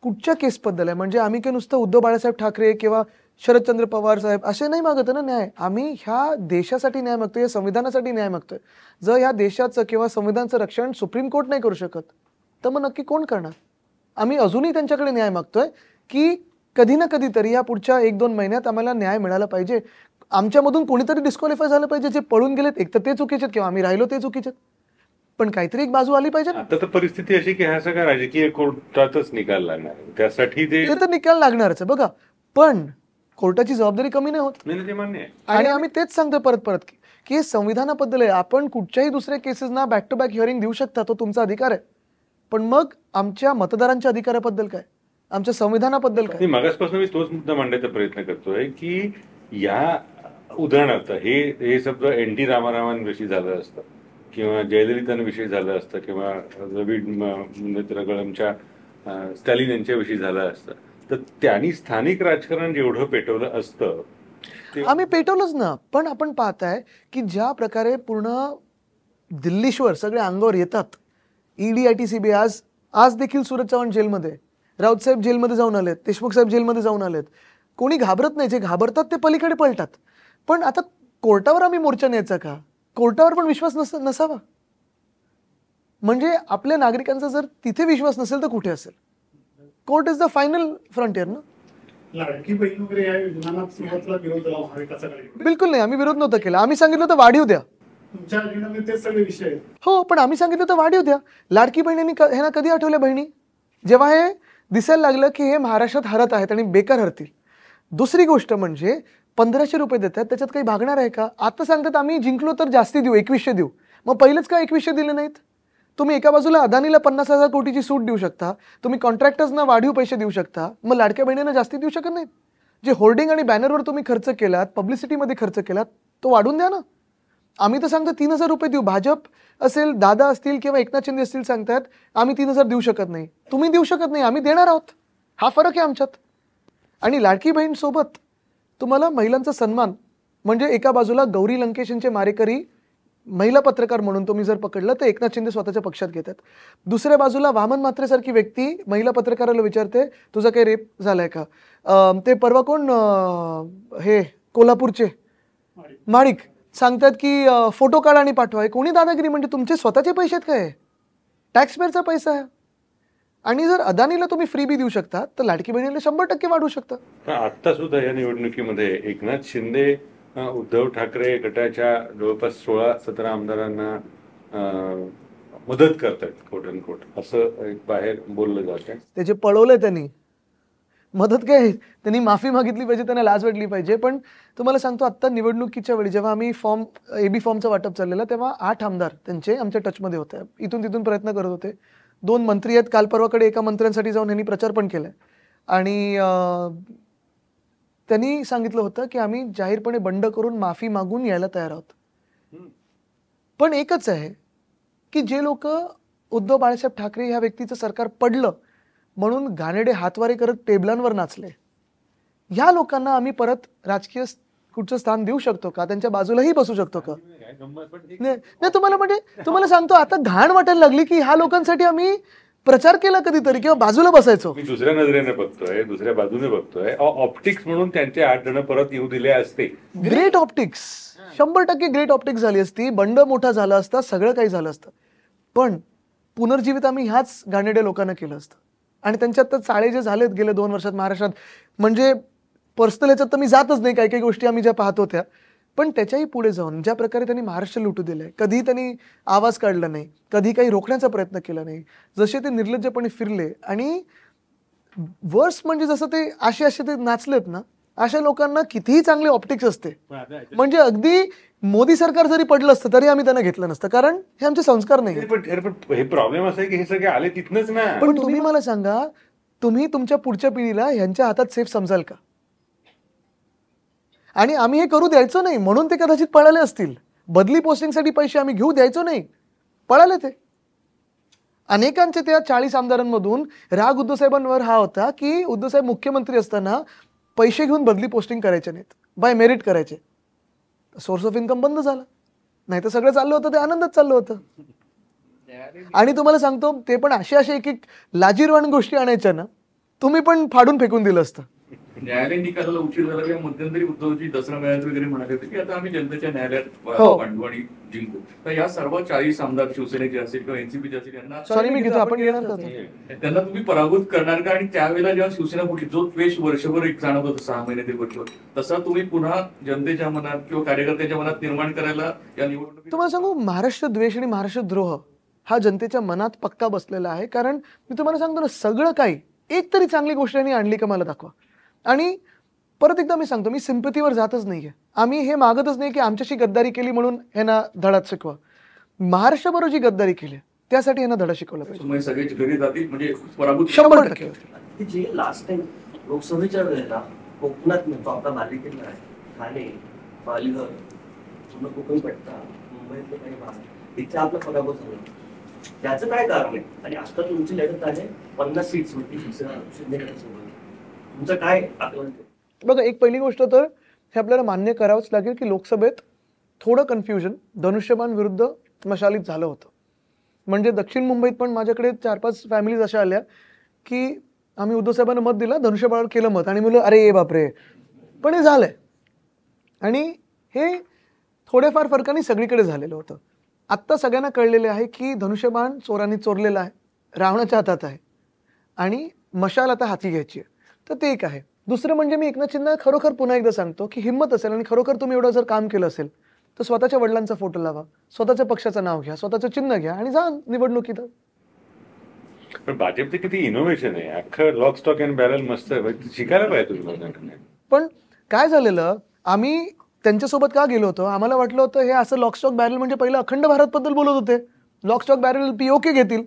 कुठच्या केसबद्दल आहे? म्हणजे आम्ही काही नुसतं उद्धव बाळासाहेब ठाकरे किंवा शरदचंद्र पवार साहेब असे नाही मागत ना न्याय. आम्ही ह्या देशासाठी न्याय मागतोय, या संविधानासाठी न्याय मागतोय. जर ह्या देशाचं किंवा संविधानाचं रक्षण सुप्रीम कोर्ट नाही करू शकत, तर मग नक्की कोण करणार? आम्ही अजूनही त्यांच्याकडे न्याय मागतोय की कधी ना कधीतरी या पुढच्या 1-2 महिन्यात आम्हाला न्याय मिळाला पाहिजे. आमच्यामधून कोणीतरी डिस्क्वालिफाय झालं पाहिजे. जे पळून गेलेत, एक तर ते चुकीचे किंवा आम्ही राहिलो ते चुकीचे, पण काहीतरी एक बाजू आली पाहिजे.
आता तर परिस्थिती अशी की हा सगळा राजकीय कोर्टातच निकाल लागणार, त्यासाठी ते
तर निकाल लागणारच आहे बघा. पण कोर्टाची जबाबदारी कमी नाही होत.
नाही, ते मान्य आहे.
आणि आम्ही तेच सांगतोय परत की हे संविधानाबद्दल आहे. आपण कुठच्याही दुसऱ्या केसेसना बॅक टू बॅक हिअरिंग देऊ शकता, तो तुमचा अधिकार आहे. पण मग आमच्या मतदारांच्या अधिकाराबद्दल काय, आमच्या संविधानाबद्दल काय?
मागासपासून मी तोच मुद्दा मांडण्याचा प्रयत्न करतोय की या उदाहरणार्थ हे सगळं एन.टी. रामारावांविषयी झालं असतं किंवा जयललितांविषयी झालं असतं किंवा द्रविड मुनेत्रगळमच्या स्टॅलिन यांच्याविषयी झालं असतं, तर त्यांनी स्थानिक राजकारण जेवढं पेटवलं असतं
आम्ही पेटवलंच ना. पण आपण पाहताय की ज्या प्रकारे पूर्ण दिल्लीश्वर सगळे अंगावर येतात, ईडी, आयटी, सीबीआय, आज देखील सूरज चव्हाण जेलमध्ये, राऊत साहेब जेलमध्ये जाऊन आलेत, देशमुख साहेब जेलमध्ये जाऊन आलेत. कोणी घाबरत नाही. जे घाबरतात ते पलीकडे पळतात. पण आता कोर्टावर आम्ही मोर्चा न्यायचा का? कोर्टावर पण विश्वास नसावा. म्हणजे आपल्या नागरिकांचा जर तिथे विश्वास नसेल तर कुठे असेल? Court is the final frontier ना.
लाडकी बहीण वगैरे या योजनांना सुरुवातीला विरोध झाला महाविकास आघाडी.
बिलकुल नाही, आम्ही विरोध नव्हता केला. आम्ही सांगितलं होतं वाढीव द्या.
तुमच्या अजेंडामध्ये ते सगळे विषय आहेत.
हो, पण आम्ही सांगितलं होतं वाढीव द्या. लाडकी बहिणींनी ह्यांना कधी आठवल्या बहिणी? जेव्हा हे दिसायला लागलं की हे महाराष्ट्रात हरत आहेत आणि बेकार हरतील. दुसरी गोष्ट म्हणजे 1500 रुपये देतात, त्याच्यात काही भागणार आहे का? आता सांगतात आम्ही जिंकलो तर जास्ती देऊ, 2100 देऊ. मग पहिलेच का 2100 दिले नाहीत? तुम्ही एका बाजूला अदानीला 50,000 कोटीची सूट देऊ शकता, तुम्ही कॉन्ट्रॅक्टर्सना वाढीव पैसे देऊ शकता, मग लाडक्या बहिणींना जास्ती देऊ शकत नाहीत? जे होर्डिंग आणि बॅनरवर तुम्ही खर्च केलात, पब्लिसिटीमध्ये खर्च केलात, तो वाढून द्या ना. आम्ही तर सांगतो 3000 रुपये देऊ. भाजप असेल, दादा असतील किंवा एकनाथ शिंदे असतील सांगतात आम्ही 3000 देऊ शकत नाही. तुम्ही देऊ शकत नाही, आम्ही देणार आहोत. हा फरक आहे आमच्यात. आणि लाडकी बहीण सोबत तुम्हाला महिलांचा सन्मान, म्हणजे एका बाजूला गौरी लंकेश यांचे मारेकरी महिला पत्रकार म्हणून तुम्ही जर पकडलं तर एकनाथ शिंदे स्वतःच्या पक्षात घेतात. दुसऱ्या बाजूला वामन म्हात्रेसारखी व्यक्ती महिला पत्रकाराला विचारते तुझा काही रेप झालाय का? ते परवा कोण हे कोल्हापूरचे माडिक सांगतात की फोटो काढा आणि पाठवा. कोणी दादागिरी? म्हणजे तुमचे स्वतःचे पैसे आहेत काय? टॅक्स पेअरचा पैसा आहे. आणि जर अदानीला तुम्ही फ्री बी देऊ शकता तर लाडकी बहिणीला 100% वाढवू शकता.
आता सुद्धा या निवडणुकीमध्ये एकनाथ शिंदे उद्धव ठाकरे गटाच्या जवळपास 16-17 आमदारांना मदत करतात, कोट अँड कोट, असं एक बाहेर बोललं जातं.
त्याचे पळवलंय त्यांनी. मदत काय, त्यांनी माफी मागितली पाहिजे, त्यांना लाज वाटली पाहिजे. पण तुम्हाला सांगतो आत्ता निवडणुकीच्या वेळी जेव्हा आम्ही एबी फॉर्मचं वाटप चाललेलं तेव्हा 8 आमदार त्यांचे आमच्या टचमध्ये होते. इथून तिथून प्रयत्न करत होते. 2 मंत्री आहेत. काल परवाकडे एका मंत्र्यांसाठी जाऊन यांनी प्रचार पण केलाय. आणि त्यांनी सांगितलं होतं की आम्ही जाहीरपणे बंड करून माफी मागून यायला तयार आहोत. पण एकच आहे की जे लोक उद्धव बाळासाहेब ठाकरे ह्या व्यक्तीचं सरकार पडलं म्हणून घाणेरडे हातवारे करत टेबलांवर नाचले, ह्या लोकांना आम्ही परत राजकीय कुठचं स्थान देऊ शकतो का? त्यांच्या बाजूलाही बसू शकतो का? नाही तुम्हाला म्हणजे तुम्हाला सांगतो, आता घाण वाटायला लागली की ह्या लोकांसाठी आम्ही प्रचार केला कधीतरी किंवा बाजूला बसायचो.
मी दुसऱ्या नजरेने बघतोय, दुसऱ्या बाजूने बघतोय. ऑप्टिक्स म्हणून त्यांचे 8 जण परत येऊ दिले असते.
ग्रेट ऑप्टिक्स, 100% ग्रेट ऑप्टिक्स झाली असती, बंड मोठा झाला असता, सगळं काही झालं असतं. पण पुनर्जीवित आम्ही ह्याच घाणेरड्या लोकांना केलं असतं. आणि त्यांच्यात तर चाळे जे झालेत गेले 2 वर्षात महाराष्ट्रात, म्हणजे पर्सनल ह्याच्यात तर मी जातच नाही, काही काही गोष्टी आम्ही ज्या पाहतो त्या, पण त्याच्याही पुढे जाऊन ज्या प्रकारे त्यांनी महाराष्ट्र लुटू दिलंय, कधी त्यांनी आवाज काढला नाही, कधी काही रोखण्याचा प्रयत्न केला नाही, जसे ते निर्लज्जपणे फिरले. आणि वर्स म्हणजे जसं ते असे ते नाचलेत ना, अशा लोकांना कितीही चांगले ऑप्टिक्स असते, म्हणजे अगदी मोदी सरकार जरी पडलं असतं तरी आम्ही त्यांना घेतलं नसतं, कारण हे आमचे संस्कार नाही.
पण हे प्रॉब्लेम असा आहे की हे सगळे आले तिथनच ना.
पण तुम्ही मला सांगा, तुम्ही तुमच्या पुढच्या पिढीला ह्यांच्या हातात सेफ समजाल का? आणि आम्ही हे करू द्यायचो नाही म्हणून ते कदाचित पळाले असतील. बदली पोस्टिंगसाठी पैसे आम्ही घेऊ द्यायचो नाही, पळाले ते. अनेकांचे त्या 40 आमदारांमधून राग उद्धवसाहेबांवर हा होता की उद्धवसाहेब मुख्यमंत्री असताना पैसे घेऊन बदली पोस्टिंग करायचे नाहीत, बाय मेरिट करायचे. सोर्स ऑफ इन्कम बंद झाला, नाही तर सगळं चाललं होतं ते आनंदात चाललं होतं. आणि तुम्हाला सांगतो, ते पण असे एक लाजीरवाण गोष्टी आणायच्या ना, तुम्ही पण फाडून फेकून दिलं असतं.
न्यायालयीन निकालाला उशीर झाला किंवा मध्यंतरी उद्धवजी दसरा मेळाव्यात वगैरे म्हणाले होते की आता आम्ही जनतेच्या न्यायालयात मांडू आणि जिंकू. तर या सर्व 40 आमदार शिवसेनेचे असतील किंवा एनसीपीचे असतील यांना
सॉरी मी घेतो, आपण येणार का?
त्यांना तुम्ही पराभूत करणार का? आणि त्यावेळेला जेव्हा शिवसेना फुटली, जो द्वेष वर्षभर एक जाणवत होता 6 महिने ते बदलत, तसा तुम्ही पुन्हा जनतेच्या मनात किंवा कार्यकर्त्यांच्या मनात निर्माण करायला या निवडणुकीत?
तुम्हाला सांगू, महाराष्ट्र द्वेष आणि महाराष्ट्र द्रोह हा जनतेच्या मनात पक्का बसलेला आहे. कारण मी तुम्हाला सांगतो ना, सगळं काही एक तरी चांगली गोष्ट यांनी आणली का मला दाखवा. आणि परत एकदा मी सांगतो, मी सिंपतीवर जातच नाहीये. आम्ही हे मागतच नाही की आमच्याशी गद्दारी केली म्हणून ह्यांना धडा शिकवा. महाराष्ट्राबरोबर जी गद्दारी केली त्यासाठी ह्यांना धडा शिकवला पाहिजे.
सगळेच घरी जातील म्हणजे पराभूत
100%.
जे लास्ट टाइम लोकसभेच्या वेळेला कोकणात मिळतो आपला बालेकिल्ला आहे, ठाणे, पालघर, पूर्ण कोकण पट्टा, मुंबईतले काही भाग, इथे आपला पराभव झाला. त्याचं काय कारण आहे? आणि आता तुमची लढत आहे 50 सीट्सवरती शिंदेगडासोबत. तुमचं काय आकलन?
बघा, एक पहिली गोष्ट तर हे आपल्याला मान्य करावंच लागेल की लोकसभेत थोडं कन्फ्युजन धनुष्यबाण विरुद्ध मशालीत झालं होतं. म्हणजे दक्षिण मुंबईत पण माझ्याकडे 4-5 फॅमिलीज अशा आल्या की आम्ही उद्धव साहेबांना मत दिलं, धनुष्यबाणावर केलं मत, आणि मुलं अरे बापरे. पण हे झालंय, आणि हे थोड्याफार फरकाने सगळीकडे झालेलं होतं. आत्ता सगळ्यांना कळलेले आहे की धनुष्यबाण चोरांनी चोरलेला आहे, रावणाच्या हातात आहे, आणि मशाल आता हाती घ्यायची आहे. तर ते एक आहे. दुसरं म्हणजे मी एकनाथ शिंदे खरोखर पुन्हा एकदा सांगतो की हिंमत असेल आणि खरोखर तुम्ही एवढं जर काम केलं असेल तर स्वतःच्या वडिलांचा फोटो लावा, स्वतःच्या पक्षाचं नाव घ्या, स्वतःचं चिन्ह घ्या आणि जा निवडणुकीत.
पण भाजपचे किती इनोव्हेशन आहे, अख्खं लॉक स्टॉक अँड बॅरल मस्त आहे, शिकायला पाहिजे तुम्ही.
पण काय झालेलं, आम्ही त्यांच्यासोबत का गेलो होतो, आम्हाला वाटलं होतं हे असं लॉक स्टॉक बॅरल म्हणजे पहिलं अखंड भारतबद्दल बोलत होते, लॉक स्टॉक बॅरल पीओके घेतील.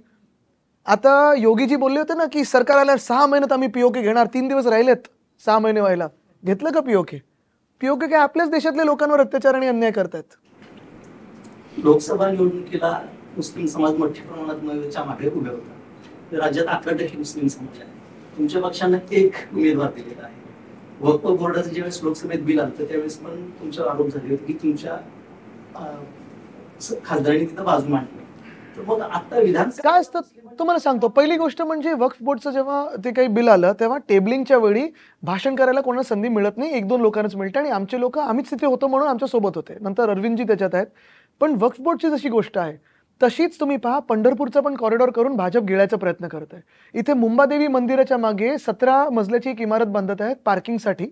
आता योगीजी बोलले होते ना की सरकार आल्यावर 6 महिन्यात आम्ही पीओके घेणार, 3 दिवस राहिलेत 6 महिने व्हायला. घेतलं का पीओके? पीओके काय आपल्याच देशातल्या लोकांवर अत्याचार आणि अन्याय करतायत.
लोकसभा निवडणुकीला मुस्लिम समाज मोठ्या प्रमाणात मयुरच्या मागे उभे होता. राज्यात 11% मुस्लिम समाज आहे. तुमच्या पक्षाने 1 उमेदवार दिलेला आहे. वक्फ बोर्डाचं ज्यावेळेस लोकसभेत बिल आलं त्यावेळेस पण तुमच्यावर आरोप झाले होते की तुमच्या खासदारांनी तिथं बाजू मांडली. तर मग आता विधानसभा
काय असतं तुम्हाला सांगतो. पहिली गोष्ट म्हणजे वक्फ बोर्डचं जेव्हा ते काही बिल आलं तेव्हा टेबलिंगच्या वेळी भाषण करायला कोणाला संधी मिळत नाही, 1-2 लोकांनाच मिळते, आणि आमचे लोक आम्हीच तिथे होतो म्हणून आमच्या सोबत होते. नंतर अरविंदजी त्याच्यात आहेत. पण वक्फ बोर्डची जशी गोष्ट आहे तशीच तुम्ही पहा, पंढरपूरचा पण कॉरिडॉर करून भाजप गिळायचा प्रयत्न करत आहे. इथे मुंबादेवी मंदिराच्या मागे 17 मजल्याची एक इमारत बांधत आहेत पार्किंगसाठी,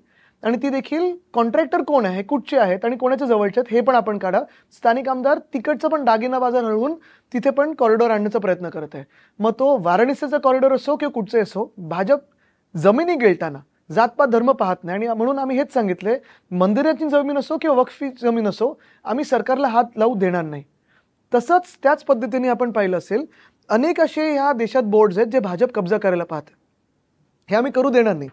आणि ती देखील कॉन्ट्रॅक्टर कोण आहे, कुठचे आहेत आणि कोणाच्या जवळचे आहेत हे पण आपण काढा. स्थानिक आमदार तिकडचं पण दागिना बाजार हळवून तिथे पण कॉरिडॉर आणण्याचा प्रयत्न करत आहे. मग तो वाराणसीचा कॉरिडॉर असो किंवा कुठचे असो, भाजप जमिनी गिळताना जातपात धर्म पाहत नाही. आणि म्हणून आम्ही हेच सांगितले, मंदिराची जमीन असो किंवा वक्फी जमीन असो, आम्ही सरकारला हात लावू देणार नाही. तसंच त्याच पद्धतीने आपण पाहिलं असेल, अनेक असे ह्या देशात बोर्ड्स आहेत जे भाजप कब्जा करायला पाहतात, हे आम्ही करू देणार नाही.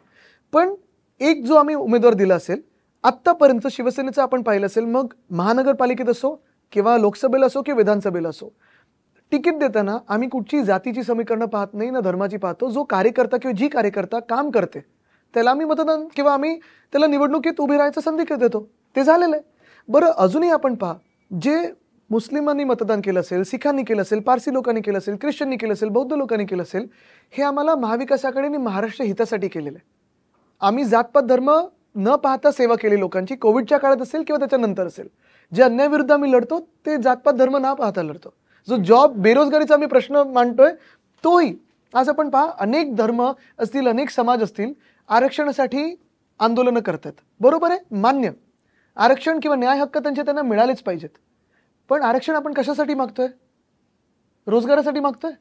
पण एक जो आम्ही उमेदवार दिला असेल आत्तापर्यंत शिवसेनेचं आपण पाहिलं असेल, मग महानगरपालिकेत असो किंवा लोकसभेला असो किंवा विधानसभेला असो, तिकीट देताना आम्ही कुठची जातीची समीकरणं पाहत नाही ना धर्माची पाहतो. जो कार्यकर्ता किंवा जी कार्यकर्ता काम करते त्याला आम्ही मतदान किंवा आम्ही त्याला निवडणुकीत उभे राहायचं संधी देतो. ते झालेलं आहे. बरं, अजूनही आपण पहा, जे मुस्लिमांनी मतदान केलं असेल, सिखांनी केलं असेल, पारसी लोकांनी केलं असेल, ख्रिश्चननी केलं असेल, बौद्ध लोकांनी केलं असेल, हे आम्हाला महाविकास आघाडीने महाराष्ट्र हितासाठी केलेलं आहे. आम्ही जातपात धर्म न पाहता सेवा केली लोकांची, कोविडच्या काळात असेल किंवा त्याच्यानंतर असेल. जे अन्यायाविरुद्ध आम्ही लढतो ते जातपात धर्म न पाहता लढतो. जो जॉब बेरोजगारीचा आम्ही प्रश्न मांडतोय तोही आज आपण पहा, अनेक धर्म असतील, अनेक समाज असतील, आरक्षणासाठी आंदोलनं करतात. बरोबर आहे, मान्य. आरक्षण किंवा न्याय हक्क त्यांना मिळालेच पाहिजेत. पण आरक्षण आपण कशासाठी मागतोय? रोजगारासाठी मागतोय.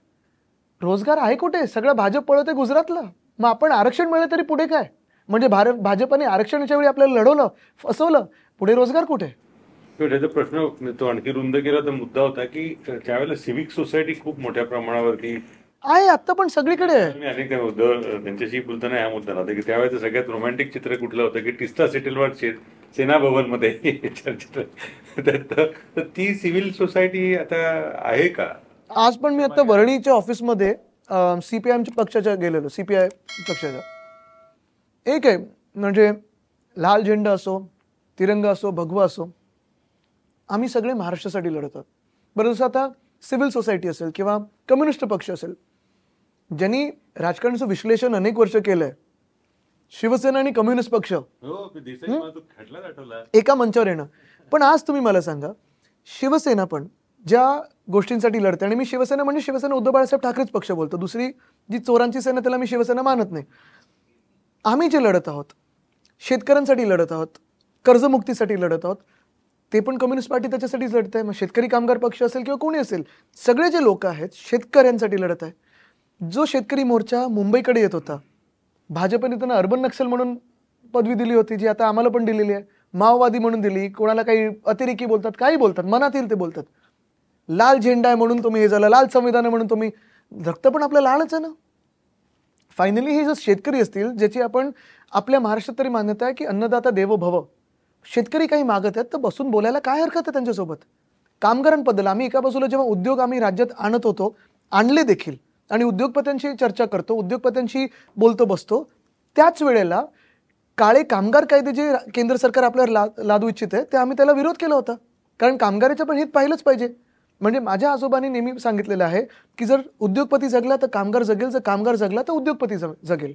रोजगार आहे कुठे? सगळं भाजप पळवते गुजरातला. मग आपण आरक्षण मिळालं तरी पुढे काय? म्हणजे भाजपने आरक्षणाच्या वेळी आपल्याला लढवलं, फसवलं, पुढे रोजगार कुठे?
त्याचा प्रश्न तो आणखी रुंद केला तर मुद्दा होता की त्यावेळेला सिव्हिक सोसायटी खूप मोठ्या प्रमाणावरती
आहे, आता पण सगळीकडे आहे.
मी अनेक त्यांच्याशी बोलताना हा मुद्दा होता की त्यावेळेचं सगळ्यात रोमॅन्टिक चित्र कुठलं होतं की टिस्टा सेटलमेंट सेना भवन मध्ये चर्चा. तर ती सिव्हिल सोसायटी आता आहे का?
आज पण मी आता वरळीच्या ऑफिसमध्ये CPIM पक्षाच्या गेलेलो, CPI पक्षाच्या. एक आहे, म्हणजे लाल झेंडा असो, तिरंगा असो, भगवा असो, आम्ही सगळे महाराष्ट्रासाठी लढत आहोत. बरं, जसं आता सिव्हिल सोसायटी असेल किंवा कम्युनिस्ट पक्ष असेल, ज्यांनी राजकारणाचं विश्लेषण अनेक वर्ष केलंय, शिवसेना आणि कम्युनिस्ट पक्ष एका मंचावर येणं. पण आज तुम्ही मला सांगा, शिवसेना पण ज्या गोष्टींसाठी लढते, आणि मी शिवसेना म्हणजे शिवसेना उद्धव बाळासाहेब ठाकरेच पक्ष बोलतो, दुसरी जी चोरांची सेना त्याला मी शिवसेना मानत नाही. आम्ही जे लढत आहोत, शेतकऱ्यांसाठी लढत आहोत, कर्जमुक्तीसाठी लढत आहोत, ते पण कम्युनिस्ट पार्टी त्याच्यासाठीच लढत आहे. मग शेतकरी कामगार पक्ष असेल किंवा कोणी असेल, सगळे जे लोक आहेत शेतकऱ्यांसाठी लढत आहे. जो शेतकरी मोर्चा मुंबईकडे येत होता, भाजपने त्यांना अर्बन नक्षल म्हणून पदवी दिली होती, जी आता आम्हाला पण दिलेली आहे, माओवादी म्हणून दिली, कोणाला काही अतिरेकी बोलतात, काही बोलतात, मनात येईल ते बोलतात. लाल झेंडा आहे म्हणून तुम्ही हे झालं, लाल संविधान आहे म्हणून तुम्ही, रक्त पण आपलं लालच आहे ना. फायनली हे जर शेतकरी असतील, ज्याची आपण आपल्या महाराष्ट्रात तरी मान्यता आहे की अन्नदाता देवो भव, शेतकरी काही मागत आहेत तर बसून बोलायला काय हरकत आहे त्यांच्यासोबत. कामगारांबद्दल आम्ही एका बाजूला जेव्हा उद्योग आम्ही राज्यात आणत होतो, आणले देखील, आणि उद्योगपत्यांशी चर्चा करतो, उद्योगपत्यांशी बोलतो बसतो, त्याच वेळेला काळे कामगार कायदे जे केंद्र सरकार आपल्यावर लादू इच्छित आहे, ते आम्ही त्याला विरोध केला होता. कारण कामगाराचं पण हित पाहिलंच पाहिजे. म्हणजे माझ्या आजोबांनी नेहमी सांगितलेलं आहे की जर उद्योगपती जगला तर कामगार जगेल, जर कामगार जगला तर उद्योगपती जगेल.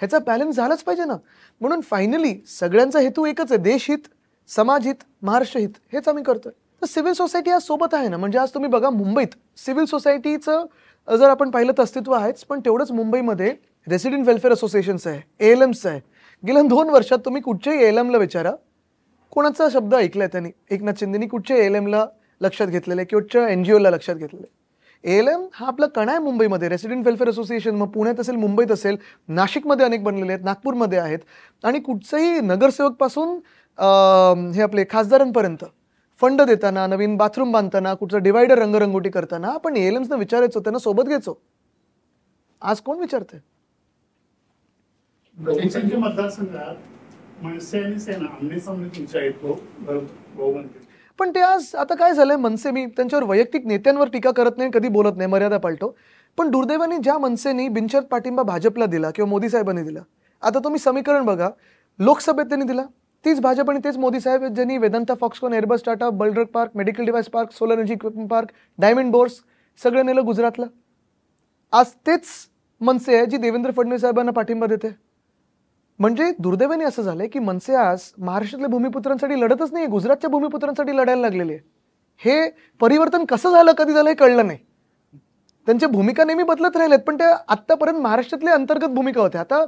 ह्याचा बॅलन्स झालाच पाहिजे ना. म्हणून फायनली सगळ्यांचा हेतू एकच आहे, देशहित, समाजहित, महाराष्ट्र हित, हेच आम्ही करतोय. तर सिव्हिल सोसायटी आज सोबत आहे ना. म्हणजे आज तुम्ही बघा, मुंबईत सिव्हिल सोसायटीचं जर आपण पाहिलं तर अस्तित्व आहेच, पण तेवढंच मुंबईमध्ये रेसिडेंट वेलफेअर असोसिएशन्स आहे, ALMs आहे. गेल्या 2 वर्षात तुम्ही कुठच्याही ALMला विचारा, कोणाचा शब्द ऐकलाय त्यांनी, एकनाथ शिंदेनी कुठच्या ALMला लक्षात घेतलेलं आहे, कुठच्या NGOला लक्षात घेतलेलं आहे. ALM हा आपला कणा आहे मुंबईमध्ये, रेसिडेंट वेलफेअर असोसिएशन. मग पुण्यात असेल, मुंबईत असेल, नाशिकमध्ये अनेक बनलेले आहेत, नागपूरमध्ये आहेत. आणि कुठचंही नगरसेवक पासून हे आपले खासदारांपर्यंत फंड देताना, नवीन बाथरूम बांधताना, कुठचं डिवायडर रंगरंगोटी करताना आपण ALMsना विचारायचो, त्यांना सोबत घ्यायचो. आज कोण विचारतंय?
बहुसंख्य मतदारसंघात मनसे आणि सेना आमने सामने तुमच्या येतो बहुमंत्री.
पण ते आज आता काय झालंय, मनसे, मी त्यांच्यावर वैयक्तिक नेत्यांवर टीका करत नाही, कधी बोलत नाही, मर्यादा पाळतो. पण दुर्दैवाने ज्या मनसेनी बिनशर्त पाठिंबा भाजपला दिला किंवा मोदी साहेबांनी दिला, आता तुम्ही समीकरण बघा, लोकसभेत त्यांनी दिला, तीच भाजप आणि तेच मोदी साहेब ज्यांनी Vedanta, Foxconn, Airbus, Tata, bulk drug park, medical device park, solar energy equipment park, diamond bourse सगळं नेलं गुजरातला. आज तेच मनसे आहे जी देवेंद्र फडणवीस साहेबांना पाठिंबा देते. म्हणजे दुर्दैवाने असं झालंय की मनसे आज महाराष्ट्रातल्या भूमिपुत्रांसाठी लढतच नाही, गुजरातच्या भूमिपुत्रांसाठी लढायला लागलेली आहे. हे परिवर्तन कसं झालं, कधी झालं हे कळलं नाही. त्यांच्या भूमिका नेहमी बदलत राहिल्यात, पण त्या आतापर्यंत महाराष्ट्रातल्या अंतर्गत भूमिका होत्या, आता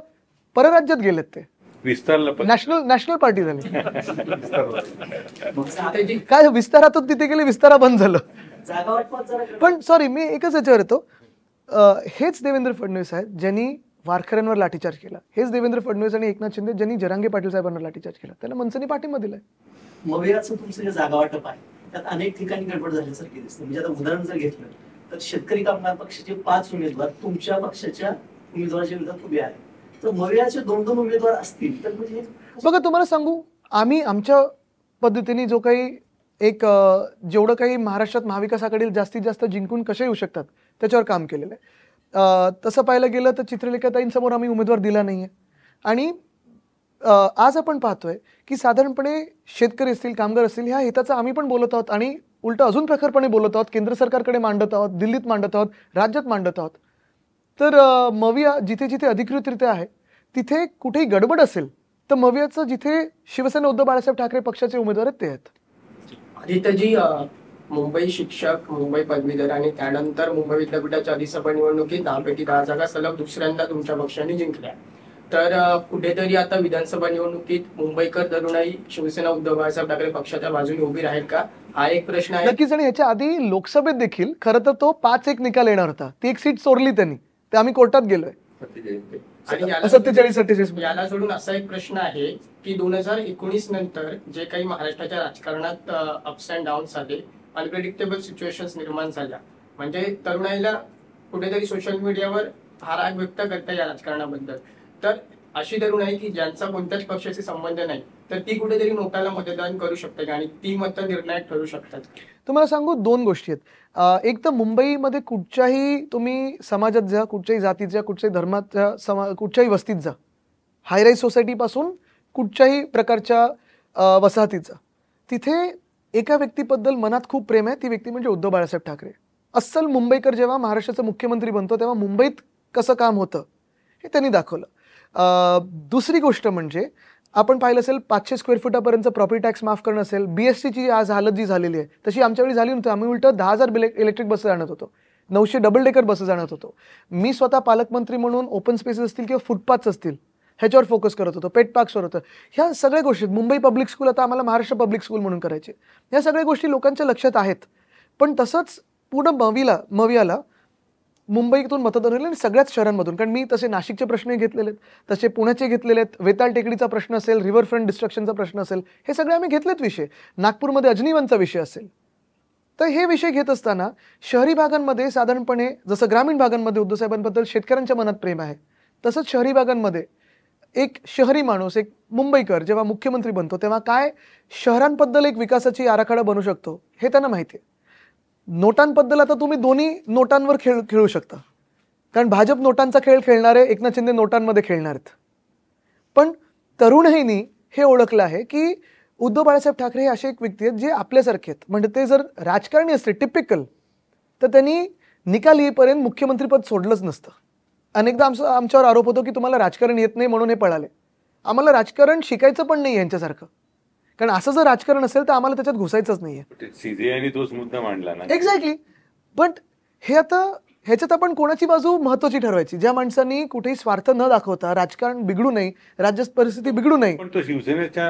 परराज्यात गेलेत. ते नॅशनल पार्टी झाली. काय विस्तारातून तिथे गेले, विस्तारा बंद झालं. पण सॉरी, मी एकच याच्यावर येतो, हेच देवेंद्र फडणवीस आहेत ज्यांनी वारकऱ्यांवर लाठीचार्ज केला, हेच देवेंद्र फडणवीस आणि एकनाथ शिंदे ज्यांनी जरांगे पाटील साहेबांना लाठीचार्ज केला, त्याला मनसेने पाठिंबा दिलाय.
मवियाचं तुमचं जे जागा वाटप आहे त्यात अनेक ठिकाणी गडबड झाल्यासारखी दिसते. म्हणजे आता उदाहरण जर घेतलं तर शेतकरी कामगार पक्षाचे 5 उमेदवार तुमच्या पक्षाच्या उमेदवाराच्या विरोधात उभे आहेत. तर मवियाचे 2 उमेदवार असतील तर म्हणजे
बघा, तुम्हाला सांगू, आम्ही आमच्या पद्धतीने जो काही जेवढं काही महाराष्ट्रात महाविकास आघाडीला जास्तीत जास्त जिंकून कसे येऊ शकतात त्याच्यावर काम केलेलं आहे. तसं पाहायला गेलं तर चित्रलेखाताईंसमोर आम्ही उमेदवार दिला नाही आहे. आणि आज आपण पाहतोय की साधारणपणे शेतकरी असतील, कामगार असतील, ह्या हिताचं आम्ही पण बोलत आहोत आणि उलट अजून प्रखरपणे बोलत आहोत. केंद्र सरकारकडे मांडत आहोत, दिल्लीत मांडत आहोत, राज्यात मांडत आहोत. तर मविया जिथे जिथे अधिकृतरित्या आहे तिथे कुठेही गडबड असेल तर मवियाचं जिथे शिवसेना उद्धव बाळासाहेब ठाकरे पक्षाचे उमेदवार आहेत ते आहेत.
आदित्यजी, मुंबई शिक्षक, मुंबई पदवीधर आणि त्यानंतर मुंबई विद्यापीठाच्या अधिसभा निवडणुकीत 10 जागा सलग दुसऱ्यांदा तुमच्या पक्षाने जिंकल्या. तर कुठेतरी आता विधानसभा निवडणुकीत मुंबईकर तरुणाई शिवसेना उद्धव बाळासाहेब ठाकरे पक्षाच्या बाजूने उभी राहील का, हा एक प्रश्न आहे.
नक्कीच. आणि ह्याच्या आधी लोकसभेत देखील खरं तर तो 5-1 निकाल येणार होता. ती एक सीट चोरली त्यांनी, ते आम्ही कोर्टात गेलोय.
आणि
47
याला सोडून असा एक प्रश्न आहे की 2019 नंतर जे काही महाराष्ट्राच्या राजकारणात अप्स अँड डाऊन्स आले, अनप्रेडिक्टेबल सिच्युएशन्स निर्माण झाल्या, म्हणजे तरुणाईला कुठेतरी सोशल मीडियावर हा राग व्यक्त करता या राजकारणाबद्दल. तर अशी तरुणाई की ज्यांचा कोणत्याच पक्षाशी संबंध नाही, तर ती कुठेतरी नोटाला मतदान करू शकते आणि ती मतं निर्णायक ठरू शकतात.
तुम्हाला सांगू 2 गोष्टी आहेत. एक तर मुंबईमध्ये कुठच्याही तुम्ही समाजात जा, कुठच्याही जातीच्या, कुठच्याही धर्माच्या, कुठच्याही वस्तीत जा, हायराईज सोसायटीपासून कुठच्याही प्रकारच्या वसाहतीत जा, तिथे एका व्यक्तीबद्दल मनात खूप प्रेम आहे. ती व्यक्ती म्हणजे उद्धव बाळासाहेब ठाकरे. अस्सल मुंबईकर जेव्हा महाराष्ट्राचा मुख्यमंत्री बनतो तेव्हा मुंबईत कसं काम होतं हे त्यांनी दाखवलं. दुसरी गोष्ट म्हणजे आपण पाहिलं असेल 500 स्क्वेअर फुटापर्यंत प्रॉपर्टी टॅक्स माफ करणं असेल, BSTची आज हालत जी झालेली आहे तशी आमच्या वेळी झाली नव्हती. आम्ही उलट 10,000 इलेक्ट्रिक बसेस आणत होतो, 900 डबल डेकर बसेस आणत होतो. मी स्वतः पालकमंत्री म्हणून ओपन स्पेसेस असतील किंवा फुटपाथ्स असतील ह्याच्यावर फोकस करत होतो, पेट पार्क्सवर होतं. ह्या सगळ्या गोष्टी, मुंबई पब्लिक स्कूल आता आम्हाला महाराष्ट्र पब्लिक स्कूल म्हणून करायचे, ह्या सगळ्या गोष्टी लोकांच्या लक्षात आहेत. पण तसंच पूर्ण मवियाला मुंबईतून मतदान होईल आणि सगळ्याच शहरांमधून. कारण मी तसे नाशिकचे प्रश्नही घेतलेले आहेत, तसे पुण्याचे घेतलेले आहेत, वेताळ टेकडीचा प्रश्न असेल, रिव्हरफ्रंट डिस्ट्रक्शनचा प्रश्न असेल, हे सगळे आम्ही घेतलेत विषय. नागपूरमध्ये अजनीवनचा विषय असेल. तर हे विषय घेत असताना शहरी भागांमध्ये साधारणपणे जसं ग्रामीण भागांमध्ये उद्धवसाहेबांबद्दल शेतकऱ्यांच्या मनात प्रेम आहे, तसंच शहरी भागांमध्ये एक शहरी माणूस, एक मुंबईकर जेव्हा मुख्यमंत्री बनतो तेव्हा काय शहरांबद्दल एक विकासाची आराखडा बनू शकतो हे त्यांना माहिती आहे. नोटांबद्दल आता तुम्ही दोन्ही नोटांवर खेळू शकता, कारण भाजप नोटांचा खेळ खेळणारे, एकनाथ शिंदे नोटांमध्ये खेळणार आहेत. पण तरुणाईनी हे ओळखलं आहे की उद्धव बाळासाहेब ठाकरे हे असे एक व्यक्ती आहेत जे आपल्यासारखे आहेत. म्हणजे ते जर राजकारणी असते टिपिकल तर त्यांनी निकाल येईपर्यंत मुख्यमंत्रीपद सोडलंच नसतं. अनेकदा आमच्यावर आरोप होतो की तुम्हाला राजकारण येत नाही म्हणून हे पळाले. आम्हाला राजकारण शिकायचं पण नाही यांच्यासारखं, कारण असं जर राजकारण असेल तर आम्हाला त्याच्यात घुसायचंच नाहीये.
सीजेआयने तोच मुद्दा मांडला ना.
एक्झॅक्टली. बट हे आता ह्याच्यात आपण कोणाची बाजू महत्वाची ठरवायची, ज्या माणसांनी कुठेही स्वार्थ न दाखवता राजकारण बिघडू नये, राज्य परिस्थिती बिघडू नये.
पण तो शिवसेनेच्या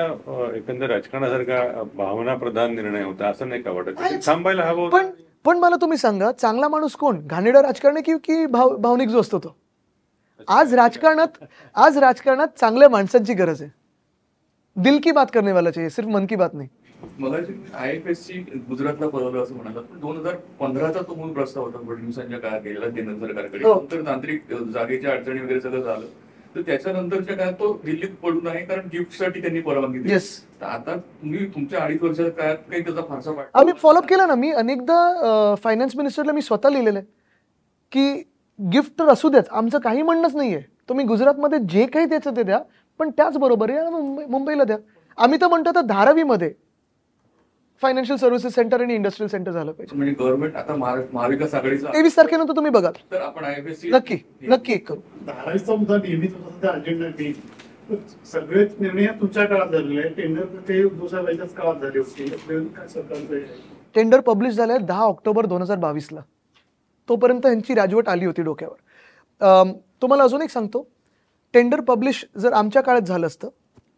एकंदर राजकारणासारखा भावना प्रधान निर्णय होता असं नाही का वाटत? थांबायला हवं.
पण मला तुम्ही सांगा, चांगला माणूस कोण, घाणेरडा राजकारणी की भावनिक जो असतो तो? आज राजकारणात चांगल्या माणसांची गरज आहे. दिल की बात करने वाला चाहिए, सिर्फ मन की बात नाही.
मला IFSC गुजरातला पळवलं असं म्हणाला, पण 2015चा तो मूळ प्रस्ताव होता फडणवीसांच्या काळात गेलेला केंद्र सरकारकडे. नंतर तांत्रिक जागेच्या अडचणी वगैरे सगळं झालं, तर त्याच्यानंतरच्या काळात तो दिल्लीत पडून आहे, कारण गिफ्टसाठी त्यांनी परवानगी दिली. तर आता तुम्ही तुमच्या 2.5 वर्षाच्या काळात काही त्याचा फारसा वाटतो?
आम्ही फॉलोअप केला ना. मी अनेकदा फायनान्स मिनिस्टरला मी स्वतः लिहिलेलं आहे की गिफ्ट तर असू द्याच, आमचं काही म्हणणंच नाहीये, तुम्ही गुजरातमध्ये जे काही द्यायचं ते द्या, पण त्याचबरोबर मुंबईला द्या. आम्ही तर म्हणतो तर धारावीमध्ये फायनान्शियल सर्व्हिसेस सेंटर आणि इंडस्ट्रियल सेंटर झालं पाहिजे.
म्हणजे गव्हर्नमेंट आता महाविकास आघाडीचा
23 तारखेनंतर तुम्ही बघा,
तर आपण IFSC
नक्की करू.
धारावीचा मुद्दा नेहमीच होता त्या अजेंडा. सगळेच निर्णय तुमच्या काळात झालेले आहेत, टेंडर ते उद्धवसाहेबांच्याच काळात झाले होते. काय सरकारचं
टेंडर पब्लिश झालंय 10 ऑक्टोबर 2022ला. तोपर्यंत ह्यांची राजवट आली होती डोक्यावर. तुम्हाला अजून एक सांगतो, टेंडर पब्लिश जर आमच्या काळात झालं असतं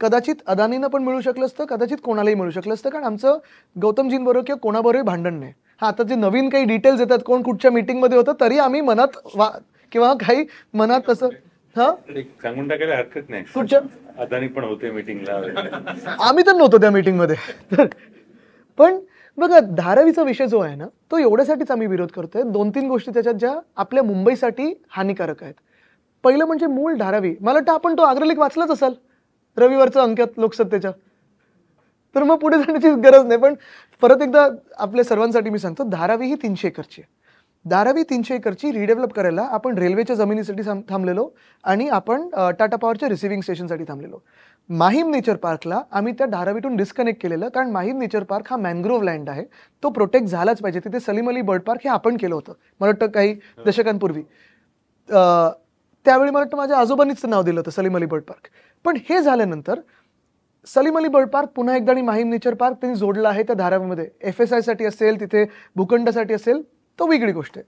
कदाचित अदानीनं पण मिळू शकलं असतं, कदाचित कोणालाही मिळू शकलं असतं, कारण आमचं गौतमजींबरोबर किंवा कोणाबरोबरही भांडण नाही. हा, आता जे नवीन काही डिटेल्स येतात, कोण कुठच्या मीटिंगमध्ये होतं, तरी आम्ही मनात किंवा काही मनात तसं
सांगून टाकायला हरकत नाही.
कुठच्या
अदानी पण होते मीटिंगला,
आम्ही तर नव्हतो त्या मीटिंगमध्ये. पण बघा, धारावीचा विषय जो आहे ना, तो एवढ्यासाठीच आम्ही विरोध करतोय. 2-3 गोष्टी त्याच्यात ज्या आपल्या मुंबईसाठी हानिकारक आहेत. पहिलं म्हणजे मूळ धारावी. मला वाटतं आपण तो अग्रलेख वाचलाच असाल रविवारचा अंकात लोकसत्तेच्या. तर मग पुढे जाण्याची गरज नाही. पण परत एकदा आपल्या सर्वांसाठी मी सांगतो, धारावी ही 300 एकरची आहे. धारावी 300 एकरची रिडेव्हलप करायला आपण रेल्वेच्या जमिनीसाठी थांबलेलो आणि आपण टाटा पॉवरच्या रिसिव्हिंग स्टेशनसाठी थांबलेलो. माहीम नेचर पार्कला आम्ही त्या धारावीतून डिस्कनेक्ट केलेलं, कारण माहीम नेचर पार्क हा मॅनग्रोव्ह लँड आहे, तो प्रोटेक्ट झालाच पाहिजे. तिथे सलीम अली बर्ड पार्क हे आपण केलं होतं मला वाटतं काही दशकांपूर्वी. त्यावेळी मला वाटतं माझ्या आजोबांनीच नाव दिलं होतं सलीम अली बर्ड पार्क. पण हे झाल्यानंतर सलीम अली बर्ड पार्क पुन्हा एकदा आणि माहीम नेचर पार्क त्यांनी जोडला आहे त्या धारावीमध्ये. FSI साठी असेल, तिथे भूखंडासाठी असेल, तो वेगळी गोष्ट आहे.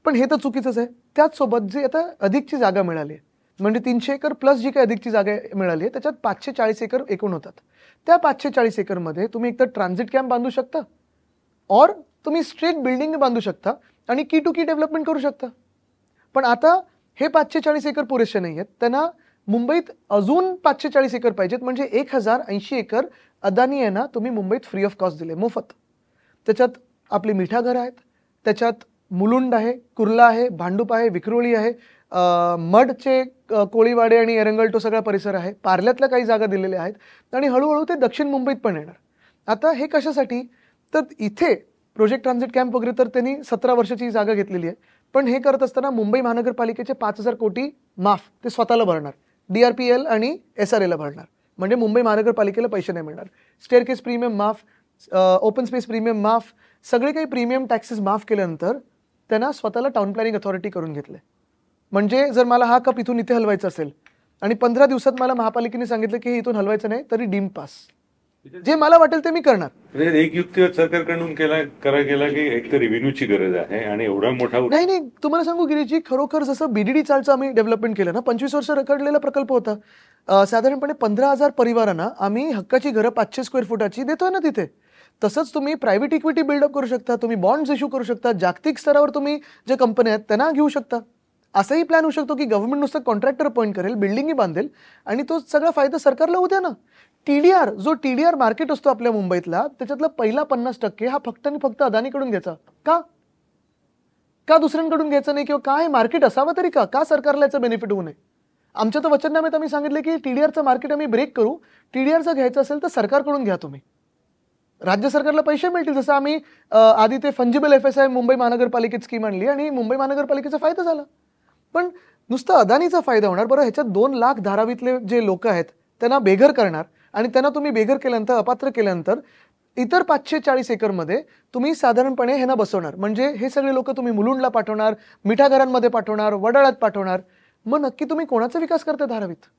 पण हे तर चुकीचंच आहे. त्याचसोबत जी आता अधिकची जागा मिळाली आहे, म्हणजे 300 एकर प्लस जी काही अधिकची जागा मिळाली आहे, त्याच्यात 540 एकर एकूण होतात. त्या 540 एकरमध्ये तुम्ही एकतर ट्रान्झिट कॅम्प बांधू शकता, और तुम्ही स्ट्रेट बिल्डिंग बांधू शकता आणि की टू की डेव्हलपमेंट करू शकता. पण आता हे 540 एकर पुरेसे नाही आहेत. त्यांना मुंबईत अजून 540 एकर पाहिजेत. म्हणजे 1080 एकर अदानी आहे ना, तुम्ही मुंबईत फ्री ऑफ कॉस्ट दिले, मोफत. त्याच्यात आपली मिठा घरं आहेत, त्याच्यात मुलुंड आहे, कुर्ला आहे, भांडूप आहे, विक्रोळी आहे, मडचे कोळीवाडे आणि एरंगल तो सगळा परिसर आहे, पार्ल्यातल्या काही जागा दिलेल्या आहेत आणि हळूहळू ते दक्षिण मुंबईत पण येणार. आता हे कशासाठी, तर इथे प्रोजेक्ट ट्रान्झिट कॅम्प वगैरे तर त्यांनी 17 वर्षाची जागा घेतलेली आहे. पण हे करत असताना मुंबई महानगरपालिकेचे 5000 कोटी माफ ते स्वतःला भरणार, DRPL आणि SRAला भरणार. म्हणजे मुंबई महानगरपालिकेला पैसे नाही मिळणार. स्टेअरकेस प्रीमियम माफ, ओपन स्पेस प्रीमियम माफ, सगळे काही प्रीमियम टॅक्सेस माफ केल्यानंतर त्यांना स्वतःला टाउन प्लॅनिंग अथॉरिटी करून घेतले. म्हणजे जर मला हा कप इथून इथे हलवायचा असेल आणि 15 दिवसात मला महापालिकेने सांगितलं की इथून हलवायचं नाही, तरी डीम पास, जे मला वाटेल ते मी करणार.
म्हणजे एक युक्ती सरकारकडून करा गेला की एक तर रेव्हेन्यूची गरज आहे आणि एवढा मोठा
नाही, तुम्हाला सांगू गिरीजी, खरोखर जसं BDD चालचं आम्ही डेव्हलपमेंट केलं ना, 25 वर्ष रखडलेला प्रकल्प होता. साधारणपणे 15,000 परिवारांना आम्ही हक्काची घरं 500 स्क्वेअर फुटाची देतोय ना तिथे. तसंच तुम्ही प्रायव्हेट इक्विटी बिल्डअप करू शकता, तुम्ही बॉन्ड्स इश्यू करू शकता, जागतिक स्तरावर तुम्ही जे कंपन्या आहेत त्यांना घेऊ शकता. असाही प्लॅन होऊ शकतो की गव्हर्नमेंट नुसतं कॉन्ट्रॅक्टर अपॉइंट करेल, बिल्डिंगही बांधेल आणि तो सगळा फायदा सरकारला होऊ द्या ना. TDR जो TDR मार्केट असतो आपल्या मुंबईतला, त्याच्यातला पहिला 50% हा फक्त आणि फक्त अदानीकडून घ्यायचा. का दुसऱ्यांकडून घ्यायचं नाही, किंवा का हे मार्केट असावं तरी का सरकारला याचं बेनिफिट होऊ नये. आमच्या तर वचननाम्यात आम्ही सांगितलं की TDRचं मार्केट आम्ही ब्रेक करू. TDR जर घ्यायचं असेल तर सरकारकडून घ्या तुम्ही, राज्य सरकारला पैसे मिळतील. जसं आम्ही आधी ते फंजिबल FSI मुंबई महानगरपालिकेत स्कीम आणली आणि मुंबई महानगरपालिकेचा फायदा झाला. पण नुसतं अदानीचा फायदा होणार बरं, ह्याच्यात 2 लाख धारावीतले जे लोक आहेत त्यांना बेघर करणार आणि त्यांना तुम्ही बेघर केल्यानंतर, अपात्र केल्यानंतर इतर 540 एकरमध्ये तुम्ही साधारणपणे ह्यांना बसवणार. म्हणजे हे सगळे लोक तुम्ही मुलुंडला पाठवणार, मिठा घरांमध्ये पाठवणार, वडाळ्यात पाठवणार. मग नक्की तुम्ही कोणाचा विकास करता धारावीत?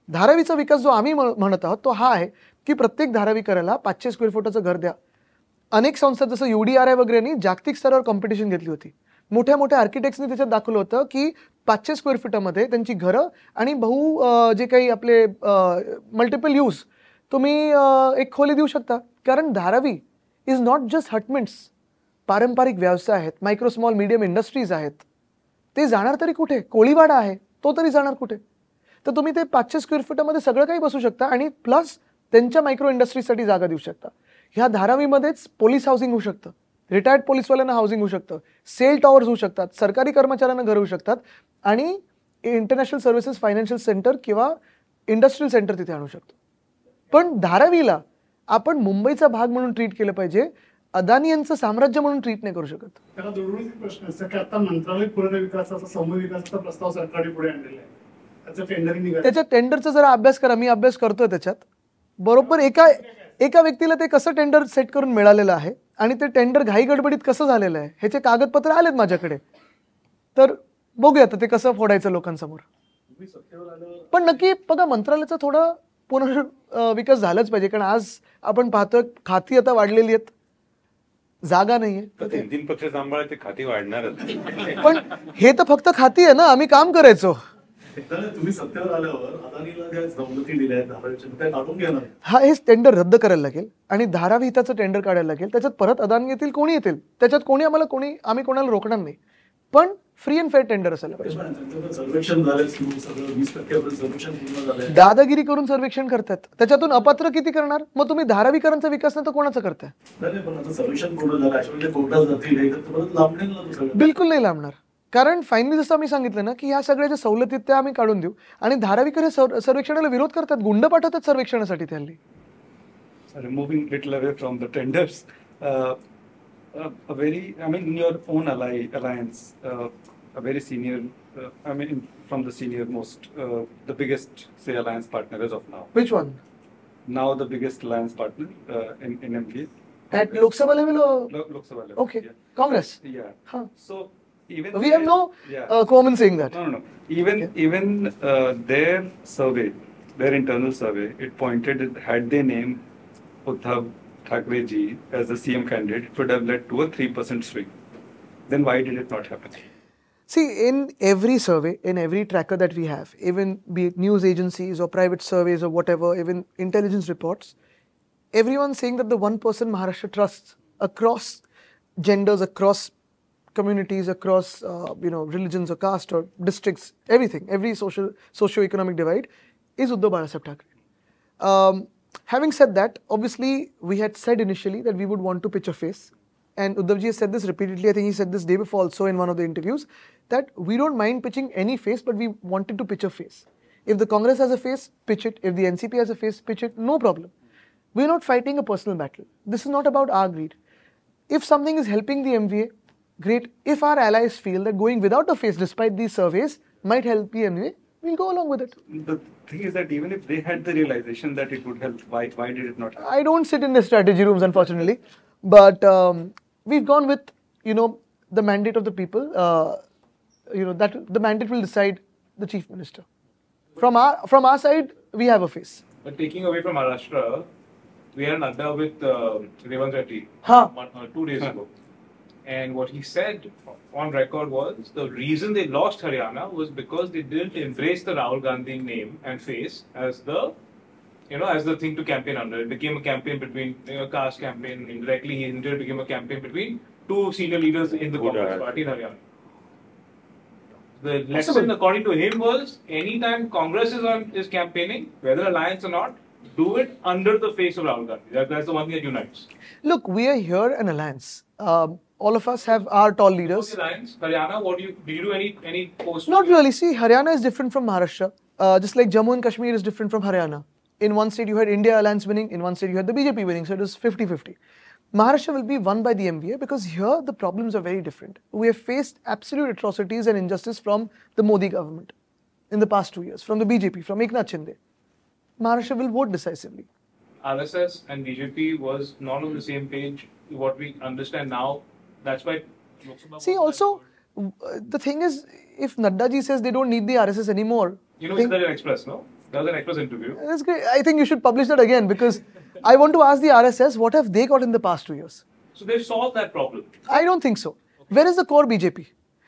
धारावीचा विकास जो आम्ही म्हणत आहोत तो हा आहे की प्रत्येक धारावीकराला 500 स्क्वेअर फुटाचं घर द्या. अनेक संस्था जसं UDRI वगैरेनी जागतिक स्तरावर कॉम्पिटिशन घेतली होती. मोठ्या मोठ्या आर्किटेक्ट्सनी त्याच्यात दाखवलं होतं की 500 स्क्वेअर फुटामध्ये त्यांची घरं आणि जे काही आपले मल्टिपल यूज तुम्ही एक खोली देऊ शकता. कारण Dharavi is not just hutments, पारंपरिक व्यवसाय आहेत, मायक्रो स्मॉल मीडियम इंडस्ट्रीज आहेत. ते जाणार तरी कुठे? कोळीवाडा आहे, तो तरी जाणार कुठे? तर तुम्ही ते 500 स्क्वेअर फुटामध्ये सगळं काही बसू शकता आणि प्लस त्यांच्या मायक्रो इंडस्ट्रीजसाठी जागा देऊ शकता. ह्या धारावीमध्येच पोलीस हाऊसिंग होऊ शकतं, रिटायर्ड पोलीसवाल्यांना हाऊसिंग होऊ शकतं, सेल टॉवर्स होऊ शकतात, सरकारी कर्मचाऱ्यांना घर होऊ शकतात आणि इंटरनॅशनल सर्व्हिसेस फायनान्शियल सेंटर किंवा इंडस्ट्रियल सेंटर तिथे आणू शकतो. पण धारावीला आपण मुंबईचा भाग म्हणून ट्रीट केलं पाहिजे, अदानी यांचं साम्राज्य म्हणून ट्रीट नाही करू शकत.
त्याला जोडून प्रश्न असतो की आता मंत्रालय पुनर्विकासाचा समूह विकासाचा प्रस्ताव सरकारने पुढे आणलेला आहे, त्याचं टेंडरिंग निघालं.
त्याच्या टेंडरचा जरा अभ्यास करा, मी अभ्यास करतोय त्याच्यात. बरोबर एका व्यक्तीला ते कसं टेंडर सेट करून मिळालेलं आहे आणि ते टेंडर घाई गडबडीत कसं झालेलं आहे ह्याचे कागदपत्र आलेत माझ्याकडे. तर बघूया ते कसं फोडायचं लोकांसमोर. पण नक्की बघा, मंत्रालयाचा थोडा पुनर्विकास झालाच पाहिजे. कारण आज आपण पाहतोय खाती आता वाढलेली आहेत, जागा नाहीये.
3 पक्ष सांभाळायचे, खाती वाढणारच.
पण हे तर फक्त खाती आहे ना, आम्ही काम करायचो.
तुम्ही सत्तेवर आल्यावर अदानीला ज्या सवलती दिल्या आहेत धारावीच्या, त्या काढून घेणार.
हा, हे टेंडर रद्द करायला लागेल आणि धारावी हिताचं टेंडर काढायला लागेल. त्याच्यात परत अदानी येतील, कोणी येतील, त्याच्यात आम्ही कोणाला रोखणार नाही. पण फ्री अँड फेअर टेंडर असायला पाहिजे.
सर्वेक्षण झालं, 20% सर्वेक्षण पूर्ण झालंय.
दादागिरी करून सर्वेक्षण करतात, त्याच्यातून अपात्र किती करणार? मग तुम्ही धारावीकरांचा विकास नाही तर कोणाचा करताय?
पण आता सर्वेक्षण पूर्ण झालं, अशा कोर्टात जातील, हे तर परत लांबणेल ना.
बिलकुल नाही लांबणार. कारण फायनली जसं आम्ही सांगितलं ना की ह्या सगळ्या ज्या सवलती त्या आम्ही काढून देऊ. आणि धारावीकर हे सर्वेक्षणाला विरोध करतात, गुंड पाठवतात सर्वेक्षणासाठी. त्यांनी
removing little away from the tenders, a very, I mean, in your own alliance, a very senior, I mean, from the senior most, the biggest, say, alliance partner as of now.
Which one?
Now the biggest alliance partner in MPA.
At Lok Sabha level or?
Lok Sabha level.
Okay.
Yeah.
Congress?
Yeah.
Huh.
So even
We have no comment saying that.
No. Even their survey, their internal survey, it pointed had they named Uddhav Thackeray ji as the CM candidate, it would have led to a 3% swing. Then why did it not happen?
See, in every survey, in every tracker that we have, even be it news agencies or private surveys or whatever, even intelligence reports, everyone's saying that the one person Maharashtra trusts across genders, across communities, across religions or caste or districts, everything, every socio-economic divide is Uddhav Balasaheb Thackeray. Having said that, obviously we had said initially that we would want to pitch a face, and Uddhavji has said this repeatedly. I think he said this day before also in one of the interviews, that we don't mind pitching any face, but we wanted to pitch a face. If the Congress has a face, pitch it. If the NCP has a face, pitch it. No problem. We're not fighting a personal battle. This is not about our greed. If something is helping the MVA, great. If our allies feel that going without a face despite these surveys might help the MVA, we'll go along with it.
The thing is that even if they had the realization that it would help, why did it not happen?
I don't sit in the strategy rooms, unfortunately, but we've gone with the mandate of the people. That the mandate will decide the chief minister. From our side, we have a face.
But taking away from Maharashtra, we had an Nadda with Revanth Reddy 2 days ago. And what he said on record was the reason they lost Haryana was because they didn't embrace the Rahul Gandhi name and face as the thing to campaign under. It became a campaign between caste campaign. Indirectly, it became a campaign between two senior leaders in the Congress party in Haryana. The lesson, according to him, was anytime Congress is campaigning, whether alliance or not, do it under the face of Rahul Gandhi. That's the one thing that unites.
Look, we are here an alliance. All of us have our tall leaders.
Alliance, Haryana, did you do any post?
Not really. See, Haryana is different from Maharashtra. Just like Jammu and Kashmir is different from Haryana. In one state you had India Alliance winning, in one state you had the BJP winning, so it was 50-50. Maharashtra will be won by the MVA because here the problems are very different. We have faced absolute atrocities and injustice from the Modi government in the past 2 years, from the BJP, from Eknath Shinde. Maharashtra will vote decisively.
RSS and BJP was not on the same page. What we understand now, that's why.
See, also, the thing is, if Nadda ji says they don't need the RSS anymore.
It's an Express, no? That was an Express interview.
That's great. I think you should publish that again because I want to ask the RSS, what have they got in the past 2 years?
So they've solved that problem.
I don't think so. Okay. Where is the core BJP?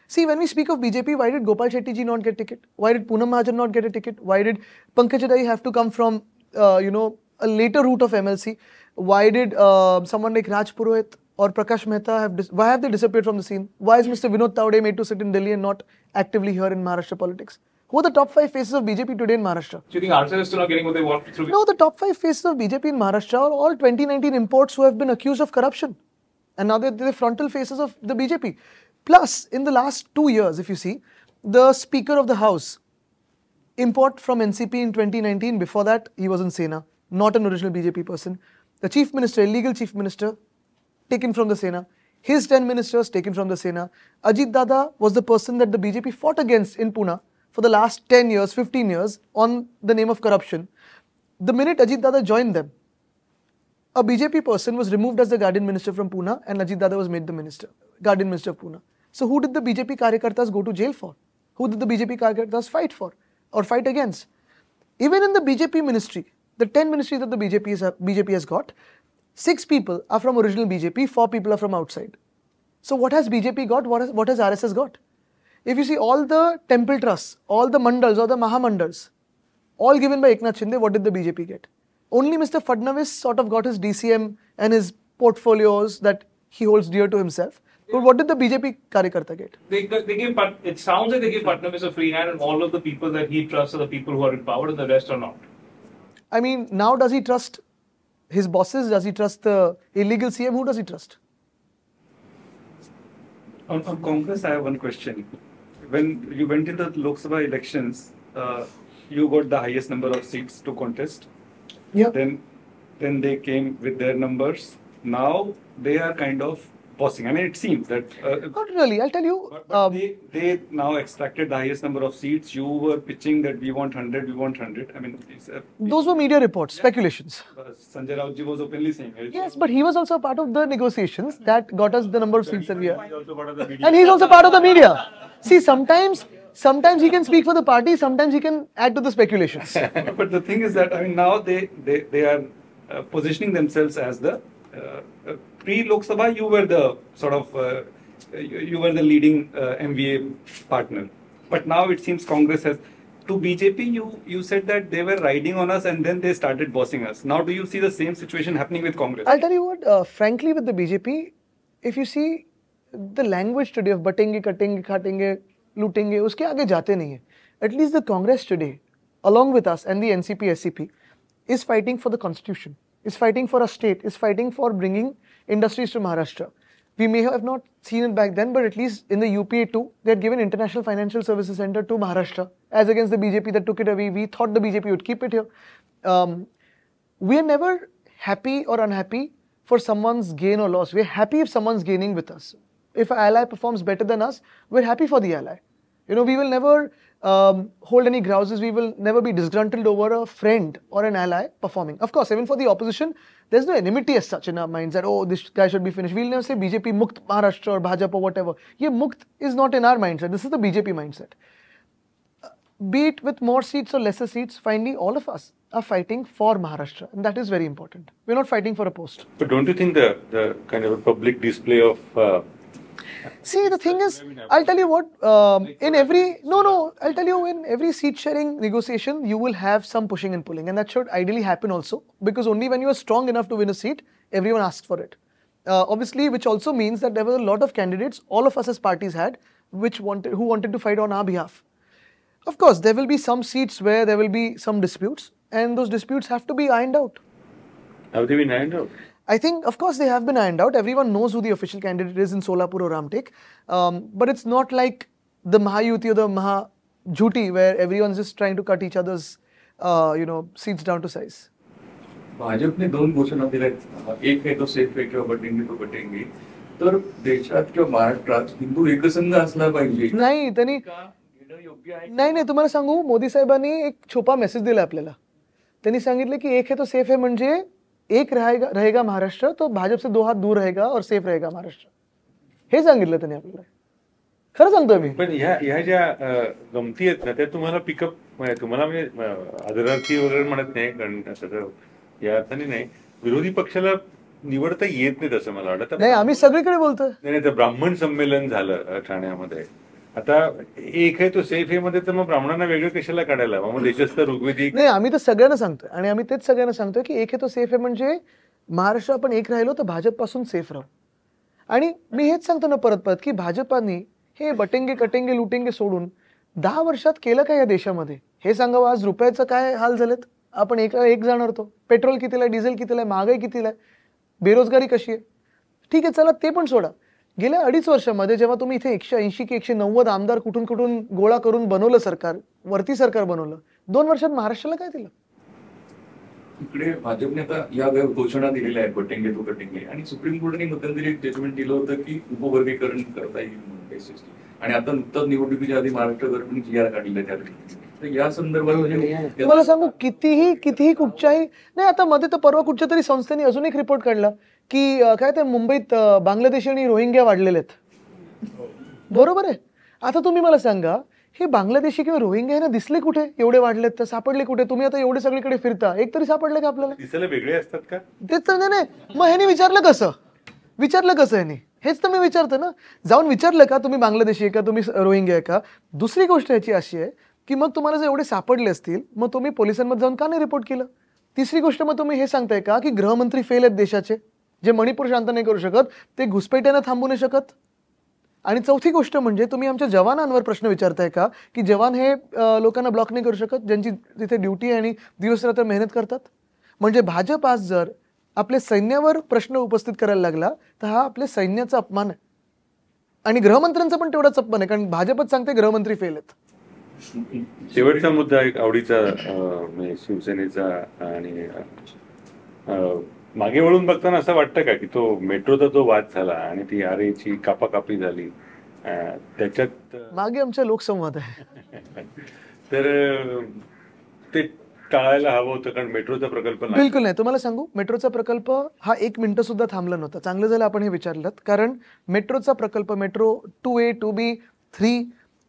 See, when we speak of BJP, why did Gopal Shetty ji not get a ticket? Why did Poonam Mahajan not get a ticket? Why did Pankaj Adai have to come from, a later route of MLC? Why did someone like Raj Purohit or Prakash Mehta why have they disappeared from the scene? Why is Mr. Vinod Tawde made to sit in Delhi and not actively here in Maharashtra politics? Who are the top 5 faces of BJP today in Maharashtra?
Do you think RSS is still not getting what they want through?
No, the top 5 faces of BJP in Maharashtra are all 2019 imports who have been accused of corruption. And now they're the frontal faces of the BJP. Plus, in the last 2 years, if you see, the Speaker of the House, import from NCP in 2019, before that he was in Sena, not an original BJP person. The Chief Minister, illegal Chief Minister, taken from the Sena. His 10 ministers taken from the Sena. Ajit Dada was the person that the BJP fought against in Pune for the last 10 years, 15 years on the name of corruption. The minute Ajit Dada joined them, a BJP person was removed as the Guardian Minister from Pune and Ajit Dada was made the Guardian Minister of Pune. So who did the BJP Karyakartas go to jail for? Who did the BJP Karyakartas fight for or fight against? Even in the BJP ministry, the 10 ministries that the BJP has got, 6 people are from original BJP, 4 people are from outside. So what has BJP got? What has RSS got? If you see all the temple trusts, all the mandals or the mahamandals, all given by Eknath Shinde, what did the BJP get? Only Mr. Fadnavis sort of got his DCM and his portfolios that he holds dear to himself. But what did the BJP Karyakarta get?
It sounds like they gave Fadnavis a free hand and all of the people that he trusts are the people who are in power and the rest are not.
I mean, now does he trust his bosses? Does he trust the illegal CM? Who does he trust?
On Congress, I have one question. When you went into the Lok Sabha elections, you got the highest number of seats to contest.
Yeah.
Then then they came with their numbers. Now they are kind of bossing. I mean, it seems that.
Not really. I'll tell you.
But they now extracted the highest number of seats. You were pitching that we want 100, we want 100. I mean,
those were media reports, speculations.
Sanjay Raut ji was openly saying it.
Yes, but he was also part of the negotiations that got us the number of seats that we are. And he's also part of the media. See, sometimes he can speak for the party, sometimes he can add to the speculations.
But the thing is that, I mean, now they are positioning themselves as the pre-Lok Sabha. You were the sort of you were the leading MVA partner, but now it seems Congress has. To BJP, you said that they were riding on us and then they started bossing us. Now, do you see the same situation happening with Congress?
I'll tell you what. Frankly, with the BJP, if you see the language today of batenge, cutenge, khatenge, lootenge, uske aage jate nahi hai. At least the Congress today, along with us and the NCP, SCP, is fighting for the constitution, is fighting for a state, is fighting for bringing industries to Maharashtra. We may have not seen it back then, but at least in the UPA too, they had given International Financial Services Center to Maharashtra, as against the BJP that took it away. We thought the BJP would keep it here. We are never happy or unhappy for someone's gain or loss. We're happy if someone's gaining with us. If an ally performs better than us, we're happy for the ally. You know, we will never hold any grouses. We will never be disgruntled over a friend or an ally performing. Of course, even for the opposition, there's no enmity as such in our minds that, oh, this guy should be finished. We'll never say BJP Mukt Maharashtra or Bhajap or whatever. Yeah, Mukt is not in our mindset. This is the BJP mindset. Be it with more seats or lesser seats, finally, all of us are fighting for Maharashtra. And that is very important. We're not fighting for a post.
But don't you think the kind of a public display of...
See, the thing is, I'll tell you what, in every seat sharing negotiation, you will have some pushing and pulling, and that should ideally happen also, because only when you are strong enough to win a seat, everyone asks for it. Obviously, which also means that there were a lot of candidates, all of us as parties had, who wanted to fight on our behalf. Of course, there will be some seats where there will be some disputes, and those disputes have to be ironed out.
Have they been ironed out?
I think, of course, they have been ironed out. Everyone knows who the official candidate is in Solapur or Ramtek. But it's not like the Mahayuti or the Mahajhuti, where everyone's just trying to cut each other's, seats down to size.
भाजपने दोन घोषणा दिल्या, एक आहे तो सेफ आहे किंवा बटेंगे तो बटेंगे. तर देशात किंवा महाराष्ट्रात हिंदू एकसंघ असला पाहिजे.
नाही, त्यांनी नाही तुम्हाला सांगू, मोदी साहेबांनी एक छोपा मेसेज दिला आपल्याला. त्यांनी सांगितलं की एक है तो सेफ है म्हणजे एक रहेगा महाराष्ट्र, तो भाजप से 2 हात दूर रहेगा और सेफ रहेगा महाराष्ट्र. हे सांगितलं त्यांनी आपल्याला. खरं सांगतोय मी.
पण ह्या ज्या गमती आहेत ना, त्या तुम्हाला पिकअप, तुम्हाला म्हणजे आदरार्थी वगैरे म्हणत नाही, कारण असं या अर्थाने नाही, विरोधी पक्षाला निवडता येत नाही तसं मला वाटतं.
नाही, आम्ही सगळीकडे बोलतोय.
नाही, तर ब्राह्मण संमेलन झालं ठाण्यामध्ये. आता एक आहे तो सेफ आहे मध्ये, तर मग ब्राह्मणांना वेगळं कशाला काढायला, मग देशस्थ ऋग्वेदी.
नाही, आम्ही तर सगळ्यांना सांगतोय, आणि आम्ही तेच सगळ्यांना सांगतोय की एक आहे तो सेफ आहे म्हणजे महाराष्ट्र आपण एक राहिलो तर भाजप पासून सेफ राहू. आणि मी हेच सांगतो ना परत की भाजपाने हे बटेंगे कटेंगे लुटेंगे सोडून 10 वर्षात केलं काय या देशामध्ये हे सांगावं. आज रुपयाचं काय हाल झालेत. आपण एक जाणार तो. पेट्रोल कितीला आहे, डिझेल कितीला आहे, महागाई कितीला आहे, बेरोजगारी कशी आहे. ठीक आहे, चला ते पण सोडा. गेल्या 2.5 वर्षामध्ये जेव्हा तुम्ही इथे 180 की 190 आमदार कुठून गोळा करून बनवलं सरकार, वरती सरकार बनवलं, 2 वर्षात महाराष्ट्राला काय दिलं.
इकडे भाजपने आता या घोषणा दिलेल्या आहेत, बटेंगे तो कटेंगे, आणि सुप्रीम कोर्टाने मध्यंतरी एक जजमेंट दिलं होतं की उपवर्गीकरण करता येईल एसएसटी. आणि आता नुकताच निवडणुकीच्या आधी महाराष्ट्र गव्हर्नमेंट GR काढलेलं आहे त्यात. तर या संदर्भात
तुम्हाला सांगू, कितीही कुठच्याही नाही. आता मध्ये तर परवा कुठच्या तरी संस्थेने अजून एक रिपोर्ट काढला की काय ते मुंबईत बांगलादेशी आणि रोहिंग्या वाढलेले आहेत. बरोबर आहे. आता तुम्ही मला सांगा, हे बांगलादेशी किंवा रोहिंग्या ना दिसले कुठे, एवढे वाढलेत तर सापडले कुठे. तुम्ही आता एवढे सगळीकडे फिरता, एक तरी सापडले का आपल्याला.
दिसायला वेगळे असतात का
तेच तर नाही. मग ह्यानी विचारलं कसं ह्यानी, हेच तर मी विचारतो ना. जाऊन विचारलं का तुम्ही बांगलादेशी आहे का, तुम्ही रोहिंग्या आहे का. दुसरी गोष्ट ह्याची अशी आहे की मग तुम्हाला जर एवढे सापडले असतील, मग तुम्ही पोलिसांमध्ये जाऊन का नाही रिपोर्ट केलं. तिसरी गोष्ट, मग तुम्ही हे सांगताय का की गृहमंत्री फेल आहेत देशाचे, जे मणिपूर शांत नाही करू शकत, ते घुसपेट्यानं थांबू नाही शकत. आणि चौथी गोष्ट म्हणजे तुम्ही आमच्या जवानांवर प्रश्न विचारताय का की जवान हे लोकांना ब्लॉक नाही करू शकत, ज्यांची तिथे ड्युटी आणि दिवसरात्र मेहनत करतात. म्हणजे भाजप आज जर आपल्या सैन्यावर प्रश्न उपस्थित करायला लागला तर हा आपल्या सैन्याचा अपमान आहे. आणि गृहमंत्र्यांचा पण तेवढाच अपमान आहे, कारण भाजपच सांगते गृहमंत्री फेल आहेत.
शेवटचा मुद्दा एक आवडीचा शिवसेनेचा आणि मागे वळून बघताना असं वाटतं का की तो मेट्रोचा जो वाद झाला आणि ती आरेची कापाकापी झाली त्याच्यात
मागे आमच्या लोकसंवाद आहे
तर ते टाळायला हवं होतं, कारण मेट्रोचा प्रकल्प
बिलकुल नाही. तुम्हाला सांगू, मेट्रोचा प्रकल्प हा 1 मिनिट सुद्धा थांबला नव्हता. चांगलं झालं आपण हे विचारलं, कारण मेट्रोचा प्रकल्प, मेट्रो 2A 2B 3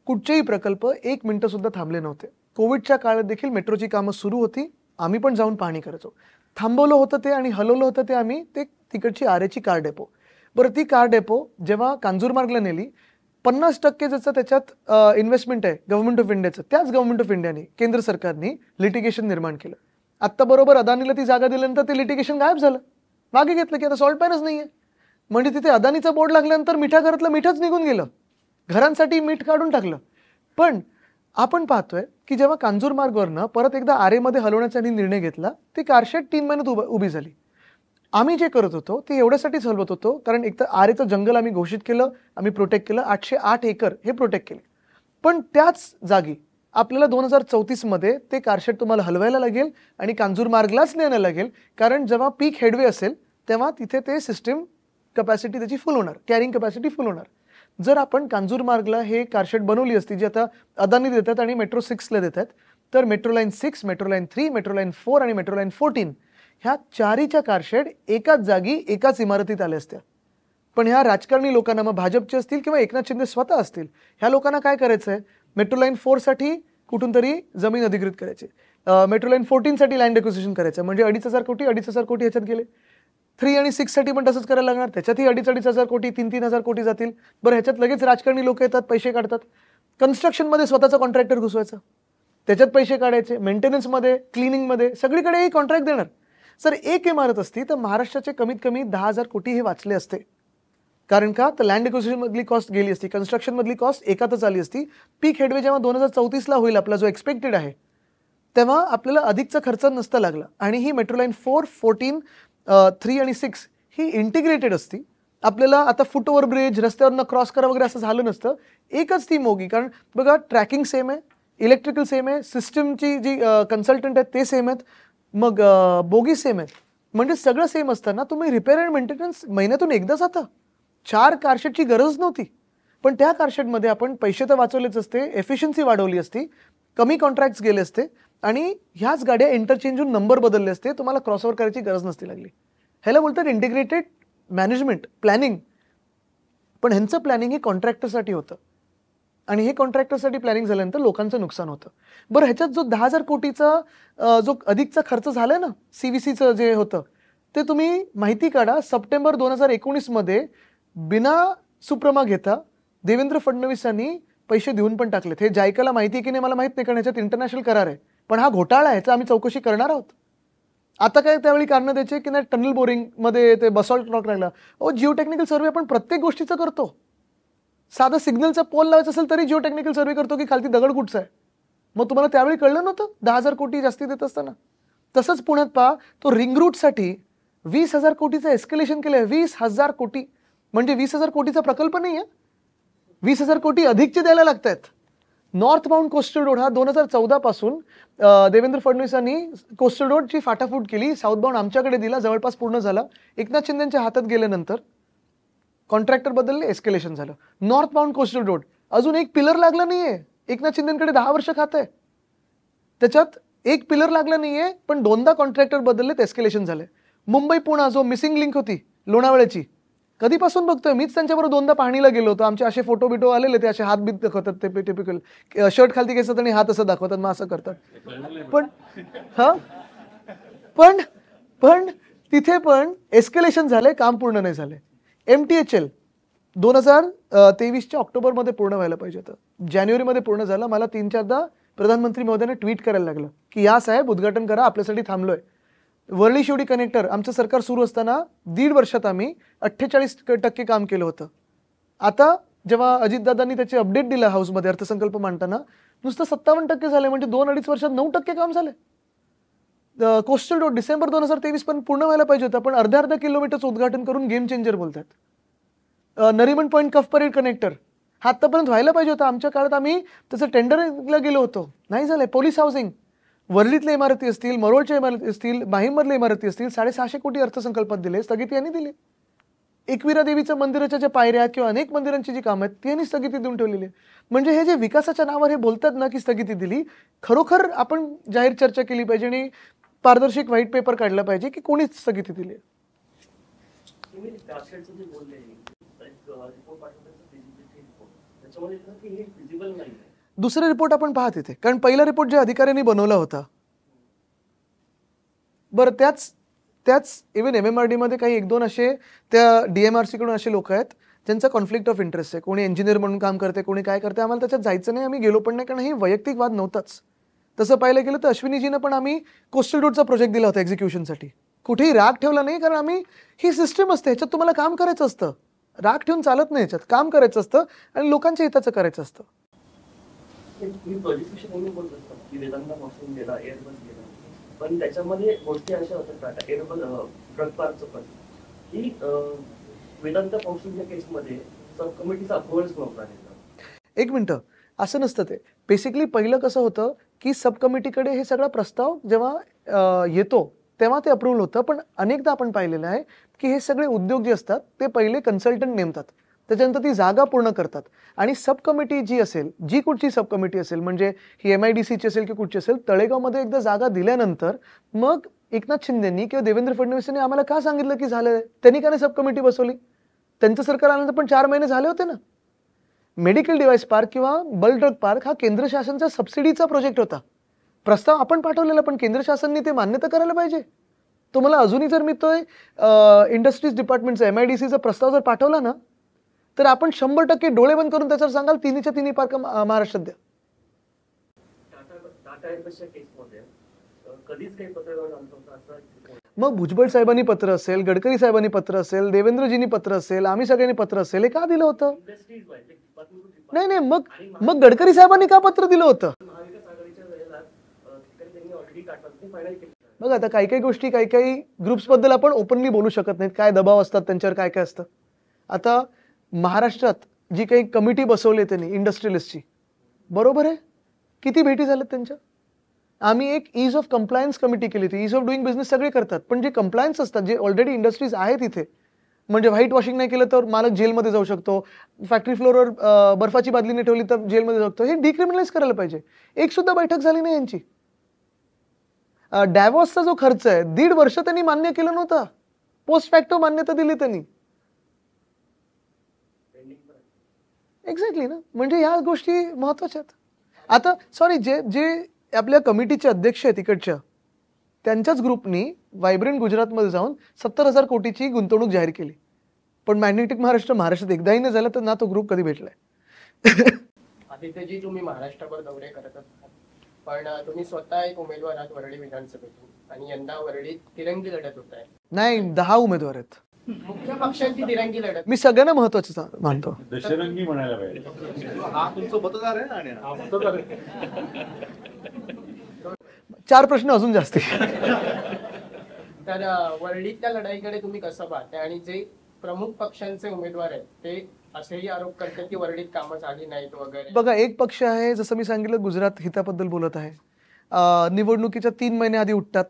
कुठचेही प्रकल्प 1 मिनिट सुद्धा थांबले नव्हते. कोविडच्या काळात देखील मेट्रोची कामं सुरू होती, आम्ही पण जाऊन पाहणी करायचो. थांबवलं होतं ते आणि हलवलं होतं ते आम्ही ते तिकडची आरेची कार डेपो. बरं, ती कार डेपो जेव्हा कांजूरमार्गला नेली, 50% ज्याचं त्याच्यात इन्व्हेस्टमेंट आहे गव्हर्नमेंट ऑफ इंडियाचं, त्याच गव्हर्नमेंट ऑफ इंडियाने, केंद्र सरकारने लिटिगेशन निर्माण केलं. आत्ता बरोबर अदानीला ती जागा दिल्यानंतर ते लिटिगेशन गायब झालं, मागे घेतलं की आता सॉल्ट पॅनच नाहीये. म्हणजे तिथे अदानीचा बोर्ड लागल्यानंतर मिठा घरातलं मीठच निघून गेलं, घरांसाठी मीठ काढून टाकलं. पण आपण पाहतोय की जेव्हा कांजूरमार्गवरनं परत एकदा आरेमध्ये हलवण्याचा निर्णय घेतला, ती कारशेड 3 महिन्यात उभी झाली. आम्ही जे करत होतो ते एवढ्यासाठीच हलवत होतो, कारण एक तर आरेचं जंगल आम्ही घोषित केलं, आम्ही प्रोटेक्ट केलं, 808 एकर हे प्रोटेक्ट केले. पण त्याच जागी आपल्याला 2034 मध्ये ते कारशेड तुम्हाला हलवायला लागेल आणि कांजूरमार्गलाच नेणं लागेल, कारण जेव्हा पीक हेडवे असेल तेव्हा तिथे ते सिस्टीम कपॅसिटी त्याची फुल होणार, कॅरिंग कपॅसिटी फुल होणार. जर आपण कांजूरमार्गला हे कारशेड बनवली असती, जी आता अदानी देतात आणि मेट्रो 6ला देतात, तर metro line 6, metro line 3, metro line 4 आणि मेट्रो लाईन 14 ह्या चारीच्या कारशेड एकाच जागी एकाच इमारतीत आल्या असत्या. पण ह्या राजकारणी लोकांना, मग भाजपचे असतील किंवा एकनाथ शिंदे स्वतः असतील, ह्या लोकांना काय करायचं आहे, मेट्रो लाईन 4 साठी कुठून तरी जमीन अधिकृत करायची, मेट्रो लाईन 14 साठी लँड एक्विजिशन करायचं, म्हणजे 2,500 कोटी ह्याच्यात गेले. 3 आणि 6 साठी पण तसंच करायला लागणार, त्याच्यातही 2,500 कोटी 3,000 कोटी जातील. बरं, ह्याच्यात लगेच राजकारणी लोक येतात, पैसे काढतात. कन्स्ट्रक्शनमध्ये स्वतःचा कॉन्ट्रॅक्टर घुसवायचा, त्याच्यात पैसे काढायचे, मेंटेनन्समध्ये, क्लिनिंगमध्ये, सगळीकडेही कॉन्ट्रॅक्ट देणार. सर, एक इमारत असती तर महाराष्ट्राचे कमीत कमी 10,000 कोटी हे वाचले असते. कारण का, तर लँड एक्विजिशन मधली कॉस्ट गेली असती, कन्स्ट्रक्शन मधली कॉस्ट एकातच आली असती. पीक हेडवे जेव्हा 2034ला होईल आपला जो एक्सपेक्टेड आहे, तेव्हा आपल्याला अधिकचा खर्च नसता लागला. आणि ही मेट्रो लाईन 4, 14, 3 आणि 6 ही इंटिग्रेटेड असती. आपल्याला आता फुट ओव्हर ब्रिज, रस्त्यावरनं क्रॉस करा वगैरे असं झालं नसतं. एकच ती मोगी, कारण बघा ट्रॅकिंग सेम आहे, इलेक्ट्रिकल सेम आहे, सिस्टमची जी कन्सल्टंट आहेत ते सेम आहेत, मग बोगी सेम आहेत, म्हणजे सगळं सेम असताना तुम्ही रिपेअर अँड मेंटेनन्स महिन्यातून एकदा जाता. 4 कारशेडची गरज नव्हती, पण त्या कारशेडमध्ये आपण पैसे तर वाचवलेच असते, एफिशियन्सी वाढवली असती, कमी कॉन्ट्रॅक्ट्स गेले असते आणि ह्याच गाड्या इंटरचेंज होऊन नंबर बदलले असते, तुम्हाला क्रॉसओव्हर करायची गरज नसती लागली. ह्याला बोलतात इंटिग्रेटेड मॅनेजमेंट प्लॅनिंग. पण ह्यांचं प्लॅनिंग हे कॉन्ट्रॅक्टरसाठी होतं आणि हे कॉन्ट्रॅक्टरसाठी प्लॅनिंग झाल्यानंतर लोकांचं नुकसान होतं. बरं, ह्याच्यात जो 10,000 कोटीचा जो अधिकचा खर्च झालाय ना, CVCचं जे होतं ते तुम्ही माहिती काढा. सप्टेंबर 2019 मध्ये बिना सुप्रमा घेता देवेंद्र फडणवीसांनी पैसे देऊन पण टाकलेत. हे जायकाला माहिती आहे की नाही मला माहित नाही, कारण ह्याच्यात इंटरनॅशनल करार आहे, पण हा घोटाळा आहे, ह्याचा आम्ही चौकशी करणार आहोत. आता काय त्यावेळी कारण द्यायचे की नाही, टनल बोरिंग मध्ये ते बसॉल्ट रॉक लागला. जिओ टेक्निकल सर्व्हे आपण प्रत्येक गोष्टीचं करतो. साधा सिग्नलचा पोल लावायचा असेल तरी जिओ टेक्निकल सर्व्हे करतो की खालती दगड कुठचा आहे. मग तुम्हाला त्यावेळी कळलं नव्हतं 10,000 कोटी जास्ती देत असताना. तसंच पुण्यात पहा, तो रिंग रूटसाठी 20,000 कोटीचं एस्केलेशन केलंय. 20,000 कोटी म्हणजे 20,000 कोटीचा प्रकल्प नाही आहे, 20,000 कोटी अधिकचे द्यायला लागत आहेत. नॉर्थ बाउंड कोस्टल रोड हा 2014 पासून देवेंद्र फडणवीसांनी कोस्टल रोडची फाटाफूट केली, साऊथ बाउंड आमच्याकडे दिला, जवळपास पूर्ण झाला. एकनाथ शिंदेच्या हातात गेल्यानंतर कॉन्ट्रॅक्टर बदलले, एस्केलेशन झालं. नॉर्थ बाउंड कोस्टल रोड अजून एक पिलर लागला नाहीये, एकनाथ शिंदेकडे 10 वर्ष खातं आहे, त्याच्यात एक पिलर लागला नाहीये, पण 2दा कॉन्ट्रॅक्टर बदलले, एस्केलेशन झाले. मुंबई पुणा जो मिसिंग लिंक होती लोणावळ्याची, कधीपासून बघतोय, मीच त्यांच्याबरोबर 2दा पाहणीला गेलो होतो. आमचे असे फोटो बिटो आलेले, ते असे हात बीत दाखवतात, ते टिपिकल शर्ट खालती घेतात आणि हात असं दाखवतात, मग असं करतात. पण तिथे पण एस्केलेशन झालंय, काम पूर्ण नाही झालंय. MTHL 2023च्या ऑक्टोबरमध्ये पूर्ण व्हायला पाहिजे होतं, जानेवारीमध्ये पूर्ण झालं. मला 3-4दा प्रधानमंत्री महोदयाने ट्विट करायला लागलं की या साहेब उद्घाटन करा, आपल्यासाठी थांबलोय. वरळी शिवडी कनेक्टर आमचं सरकार सुरू असताना 1.5 वर्षात आम्ही 48% काम केलं होतं. आता जेव्हा अजितदादांनी त्याचे अपडेट दिला हाऊसमध्ये अर्थसंकल्प मांडताना, नुसतं 57% झाले, म्हणजे 2-2.5 वर्षात 9% काम झाले. कोस्टल रोड डिसेंबर 2023 पण पूर्ण व्हायला पाहिजे होतं, पण अर्ध्या किलोमीटरचं उद्घाटन करून गेम चेंजर बोलतात. नरिमन पॉईंट कफ परेड कनेक्टर हा आतापर्यंत व्हायला पाहिजे होता, आमच्या काळात आम्ही त्याचं टेंडरला गेलो होतो, नाही झालंय. पोलीस हाऊसिंग वरळीतल्या इमारती असतील, मरोळच्या इमारती असतील, माहीममधल्या इमारती असतील, 650 कोटी अर्थसंकल्पात दिले, स्थगिती यांनी दिली. एकविरा देवीच्या मंदिराच्या ज्या पायऱ्या किंवा अनेक मंदिरांची जी कामं आहेत ती यांनी स्थगिती देऊन ठेवलेली आहे. म्हणजे हे जे विकासाच्या नावावर हे बोलतात ना की स्थगिती दिली, खरोखर आपण जाहीर चर्चा केली पाहिजे आणि पारदर्शक व्हाईट पेपर काढला पाहिजे की कोणीच स्थगिती दिली आहे. दुसरा रिपोर्ट आपण पाहत येते, कारण पहिला रिपोर्ट ज्या अधिकाऱ्यांनी बनवला होता, बरं त्याच इव्हन MMRD मध्ये काही 1-2 असे त्या DMRC कडून असे लोक आहेत ज्यांचा कॉन्फ्लिक्ट ऑफ इंटरेस्ट आहे. कोणी इंजिनियर म्हणून काम करते, कोणी काय करते, आम्हाला त्याच्यात जायचं नाही, आम्ही गेलो पण नाही, कारण ही वैयक्तिक वाद नव्हताच. तसं पाहिलं गेलं तर अश्विनीजीनं पण आम्ही कोस्टल रोडचा प्रोजेक्ट दिला होता एक्झिक्युशनसाठी. कुठेही राग ठेवला नाही, कारण आम्ही ही सिस्टम असते, ह्याच्यात तुम्हाला काम करायचं असतं, राग ठेवून चालत नाही, ह्याच्यात काम करायचं असतं आणि लोकांच्या हिताचं करायचं असतं.
पण त्याच्यामध्ये गोष्टी अशा होतात ड्रग पार्कचं पण की वेदांत फाउंडेशनच्या केसमध्ये सब कमिटीचा अप्रुव्हल्स नव्हता.
एक मिनिटं, असं नसतं ते. बेसिकली पहिलं कसं होतं की सब कमिटीकडे हे सगळा प्रस्ताव जेव्हा येतो तेव्हा ते अप्रुव्हल होतं. पण अनेकदा आपण पाहिलेलं आहे की हे सगळे उद्योग जे असतात ते पहिले कन्सल्टंट नेमतात, त्याच्यानंतर ती जागा पूर्ण करतात आणि सब कमिटी जी असेल, जी कुठची सब कमिटी असेल, म्हणजे ही MIDCची असेल की कुठची असेल, तळेगावमध्ये एकदा जागा दिल्यानंतर मग एकनाथ शिंदेंनी किंवा देवेंद्र फडणवीसांनी आम्हाला का सांगितलं की झालं, त्यांनी का नाही सब कमिटी बसवली? त्यांचं सरकार आल्यानंतर पण 4 महिने झाले होते ना. मेडिकल डिव्हाइस पार्क किंवा बल्क ड्रग पार्क हा केंद्र शासनाचा सबसिडीचा प्रोजेक्ट होता. प्रस्ताव आपण पाठवलेला, पण केंद्र शासनाने ते मान्यता करायला पाहिजे. तुम्हाला अजूनही जर मी तो इंडस्ट्रीज डिपार्टमेंटचा MIDCचा प्रस्ताव जर पाठवला ना, तर आपण 100% डोळे बंद करून त्याच्यावर सांगाल तिन्हीच्या तिन्ही पार्क महाराष्ट्रात द्या. मग भुजबळ साहेबांनी पत्र असेल, गडकरी साहेबांनी पत्र असेल, देवेंद्रजींनी पत्र असेल, आम्ही सगळ्यांनी पत्र असेल, हे का दिलं होतं? नाही, मग गडकरी साहेबांनी का पत्र दिलं होतं? बघा, आता काही गोष्टी काही ग्रुप्स बद्दल आपण ओपनली बोलू शकत नाहीत, काय दबाव असतात त्यांच्यावर, काय काय असतं. आता महाराष्ट्रात जी काही कमिटी बसवली त्यांनी इंडस्ट्रियलिस्टची, बरोबर आहे, किती भेटी झाल्यात त्यांच्या? आम्ही एक ईज ऑफ कंप्लायन्स कमिटी केली होती. ईज ऑफ डुईंग बिझनेस सगळे करतात, पण जे कंप्लायन्स असतात, जे ऑलरेडी इंडस्ट्रीज आहेत इथे, म्हणजे व्हाईट वॉशिंग नाही केलं तर मालक जेलमध्ये जाऊ शकतो, फॅक्टरी फ्लोअरवर बर्फाची बादली नाही ठेवली तर जेलमध्ये जाऊ शकतो, हे डिक्रिमिनलाइज करायला पाहिजे. एक सुद्धा बैठक झाली नाही यांची. डॅव्हॉसचा जो खर्च आहे 1.5 वर्ष त्यांनी मान्य केलं नव्हता, पोस्ट फॅक्टो मान्यता दिली त्यांनी. एक्झॅक्टली ना, म्हणजे ह्या गोष्टी महत्वाच्या आहेत. आता सॉरी, जे आपल्या कमिटीचे अध्यक्ष आहेत तिकडच्या, त्यांच्याच ग्रुपनी व्हायब्रंट गुजरातमध्ये जाऊन 70,000 कोटीची गुंतवणूक जाहीर केली, पण मॅग्नेटिक महाराष्ट्रात एकदाही नाही झालं, तर ना तो ग्रुप कधी भेटलाय.
आदित्यजी, तुम्ही महाराष्ट्रभर दौरे करत असतात, पण तुम्ही स्वतः एक उमेदवार आहात वरळी विधानसभेतून आणि यंदा वरळीत तिरंगी लढत होत आहे.
नाही, 10 उमेदवार आहेत.
मुख्य पक्षांची तिरंगी लढत
मी सगळ्यांना महत्वाचं मानतो.
दशरंगी म्हणायला पाहिजे.
हा तुमचं मतदार आहे आणि हा मतदार आहे.
4 प्रश्न अजून जास्त.
तर वरळीतल्या लढाईकडे तुम्ही कसं पाहताय? आणि जे प्रमुख पक्षांचे उमेदवार आहेत ते असेही आरोप करतात की वरळीत कामं झाली नाहीत वगैरे.
बघा, एक पक्ष आहे, जसं मी सांगितलं, गुजरात हिताबद्दल बोलत आहे. निवडणुकीच्या 3 महिने आधी उठतात,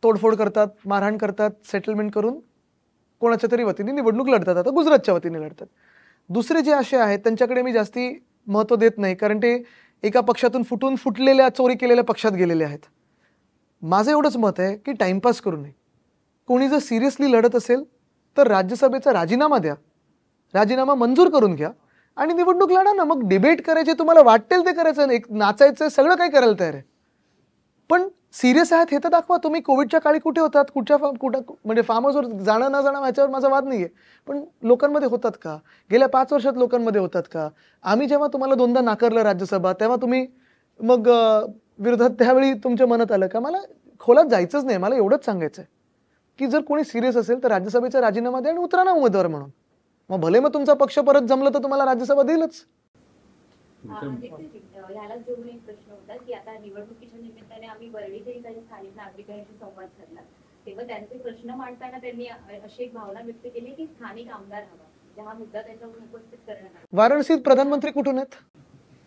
तोडफोड करतात, मारहाण करतात, सेटलमेंट करून कोणाच्या तरी वतीने निवडणूक लढतात. आता गुजरातच्या वतीने लढतात. दुसरे जे असे आहेत त्यांच्याकडे मी जास्ती महत्त्व देत नाही, कारण ते एका पक्षातून फुटलेल्या, चोरी केलेल्या पक्षात गेलेले आहेत. माझं एवढंच मत आहे की टाइमपास करू नये. कोणी जर सिरियसली लढत असेल तर राज्यसभेचा राजीनामा द्या, राजीनामा मंजूर करून घ्या आणि निवडणूक लढा ना. मग डिबेट करायचे, तुम्हाला वाटेल ते करायचं, एक नाचायचं, सगळं काही करायला तयार आहे, पण सिरियस आहात हे तर दाखवा. तुम्ही कोविडच्या काळी कुठे होतात, म्हणजे फार्म हाऊसवर जाणं न जाणं याच्यावर माझा वाद नाहीये, पण लोकांमध्ये होतात का? गेल्या 5 वर्षात लोकांमध्ये होतात का? आम्ही जेव्हा तुम्हाला 2दा नाकारलं राज्यसभा, तेव्हा तुम्ही मग विरोधात, त्यावेळी तुमच्या मनात आलं का? मला खोलात जायचंच नाही. मला एवढंच सांगायचं आहे की जर कोणी सिरियस असेल तर राज्यसभेचा राजीनामा द्या आणि उतरा ना उमेदवार म्हणून. मग भले मग तुमचा पक्ष परत जमलं तर तुम्हाला राज्यसभा देईलच.
ह्याला जोडून एक प्रश्न होता की आता निवडणुकीच्या निमित्ताने आम्ही वरळीतही काही स्थानिक नागरिकांशी संवाद साधला, तेव्हा त्यांचे प्रश्न मांडताना त्यांनी अशी एक भावना व्यक्त केली की स्थानिक आमदार हवा, हा मुद्दा त्यांच्यावर उपस्थित करण्यात आला.
वाराणसीत प्रधानमंत्री कुठून आहेत?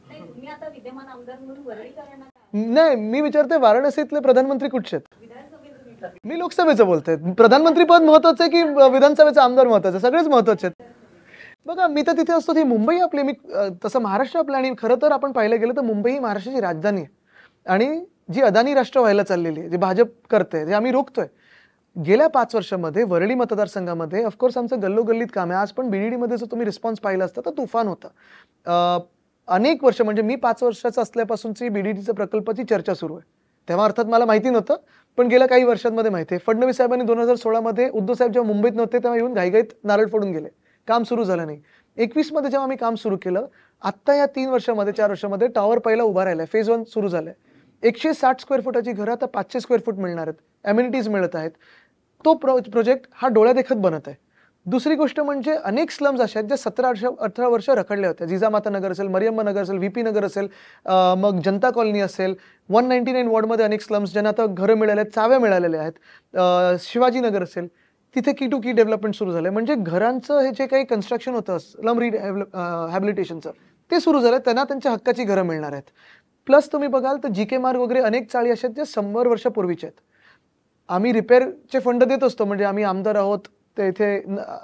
नाही, तुम्ही आता विद्यमान आमदार म्हणून वरळीकरांना
नाही, मी विचारते वाराणसीतले प्रधानमंत्री कुठचे आहेत? मी लोकसभेचं बोलतोय. प्रधानमंत्री पद महत्वाचं आहे की विधानसभेचा आमदार महत्वाचं आहे? सगळेच महत्वाचे आहेत. बघा, मी तर तिथे असतो. ती मुंबई आपली, मी तसं महाराष्ट्र आपलं. आणि खरं तर आपण पाहिलं गेलं तर मुंबई ही महाराष्ट्राची राजधानी आहे आणि जी अदानी राष्ट्र व्हायला चाललेली आहे, जे भाजप करते, जे आम्ही रोखतोय. गेल्या 5 वर्षामध्ये वरळी मतदारसंघामध्ये ऑफकोर्स आमचं गल्लोगल्लीत काम आहे. आज पण बीडीडीमध्ये जर तुम्ही रिस्पॉन्स पाहिला असता तर तुफान होता. अनेक वर्ष, म्हणजे मी 5 वर्षाचा असल्यापासूनची बीडीडीचा प्रकल्पाची चर्चा सुरू आहे. तेव्हा अर्थात मला माहिती नव्हतं, पण गेल्या काही वर्षांमध्ये माहिती आहे. फडणवीस साहेबांनी 2016 उद्धव साहेब जेव्हा मुंबईत नव्हते तेव्हा येऊन घाईघाईत नारळ फोडून गेले. काम सुरू झालं नाही. 21 मध्ये जेव्हा आम्ही काम सुरू केलं, आत्ता या 3 वर्षामध्ये 4 वर्षामध्ये टॉवर पहिला उभा राहिलाय. फेज 1 सुरू झालाय. 160 स्क्वेअर फुटाची घरं आता 500 स्क्वेअर फूट मिळणार आहेत. अम्युनिटीज मिळत आहेत. तो प्रोजेक्ट हा डोळ्यादेखत बनत आहे. दुसरी गोष्ट म्हणजे अनेक स्लम्स अशा आहेत ज्या 17-18 वर्ष रखडल्या होत्या. जिजामाता नगर असेल, मरियम्मा नगर असेल, व्हीपी नगर असेल, मग जनता कॉलनी असेल, 199 वॉर्डमध्ये अनेक स्लम्स ज्यांना आता घरं मिळाले आहेत, चाव्या मिळालेल्या आहेत. शिवाजी नगर असेल, तिथे की टू की डेव्हलपमेंट सुरू झालं. म्हणजे घरांचं हे जे काही कन्स्ट्रक्शन होतं स्लम रिहॅबिलिटेशनचं, ते सुरू झालं. त्यांना त्यांच्या हक्काची घरं मिळणार आहेत. प्लस तुम्ही बघाल तर जीके मार्ग वगैरे अनेक चाळी अशा आहेत ज्या 100 वर्षापूर्वीच्या आहेत. आम्ही रिपेअरचे फंड देत असतो, म्हणजे आम्ही आमदार आहोत, ते इथे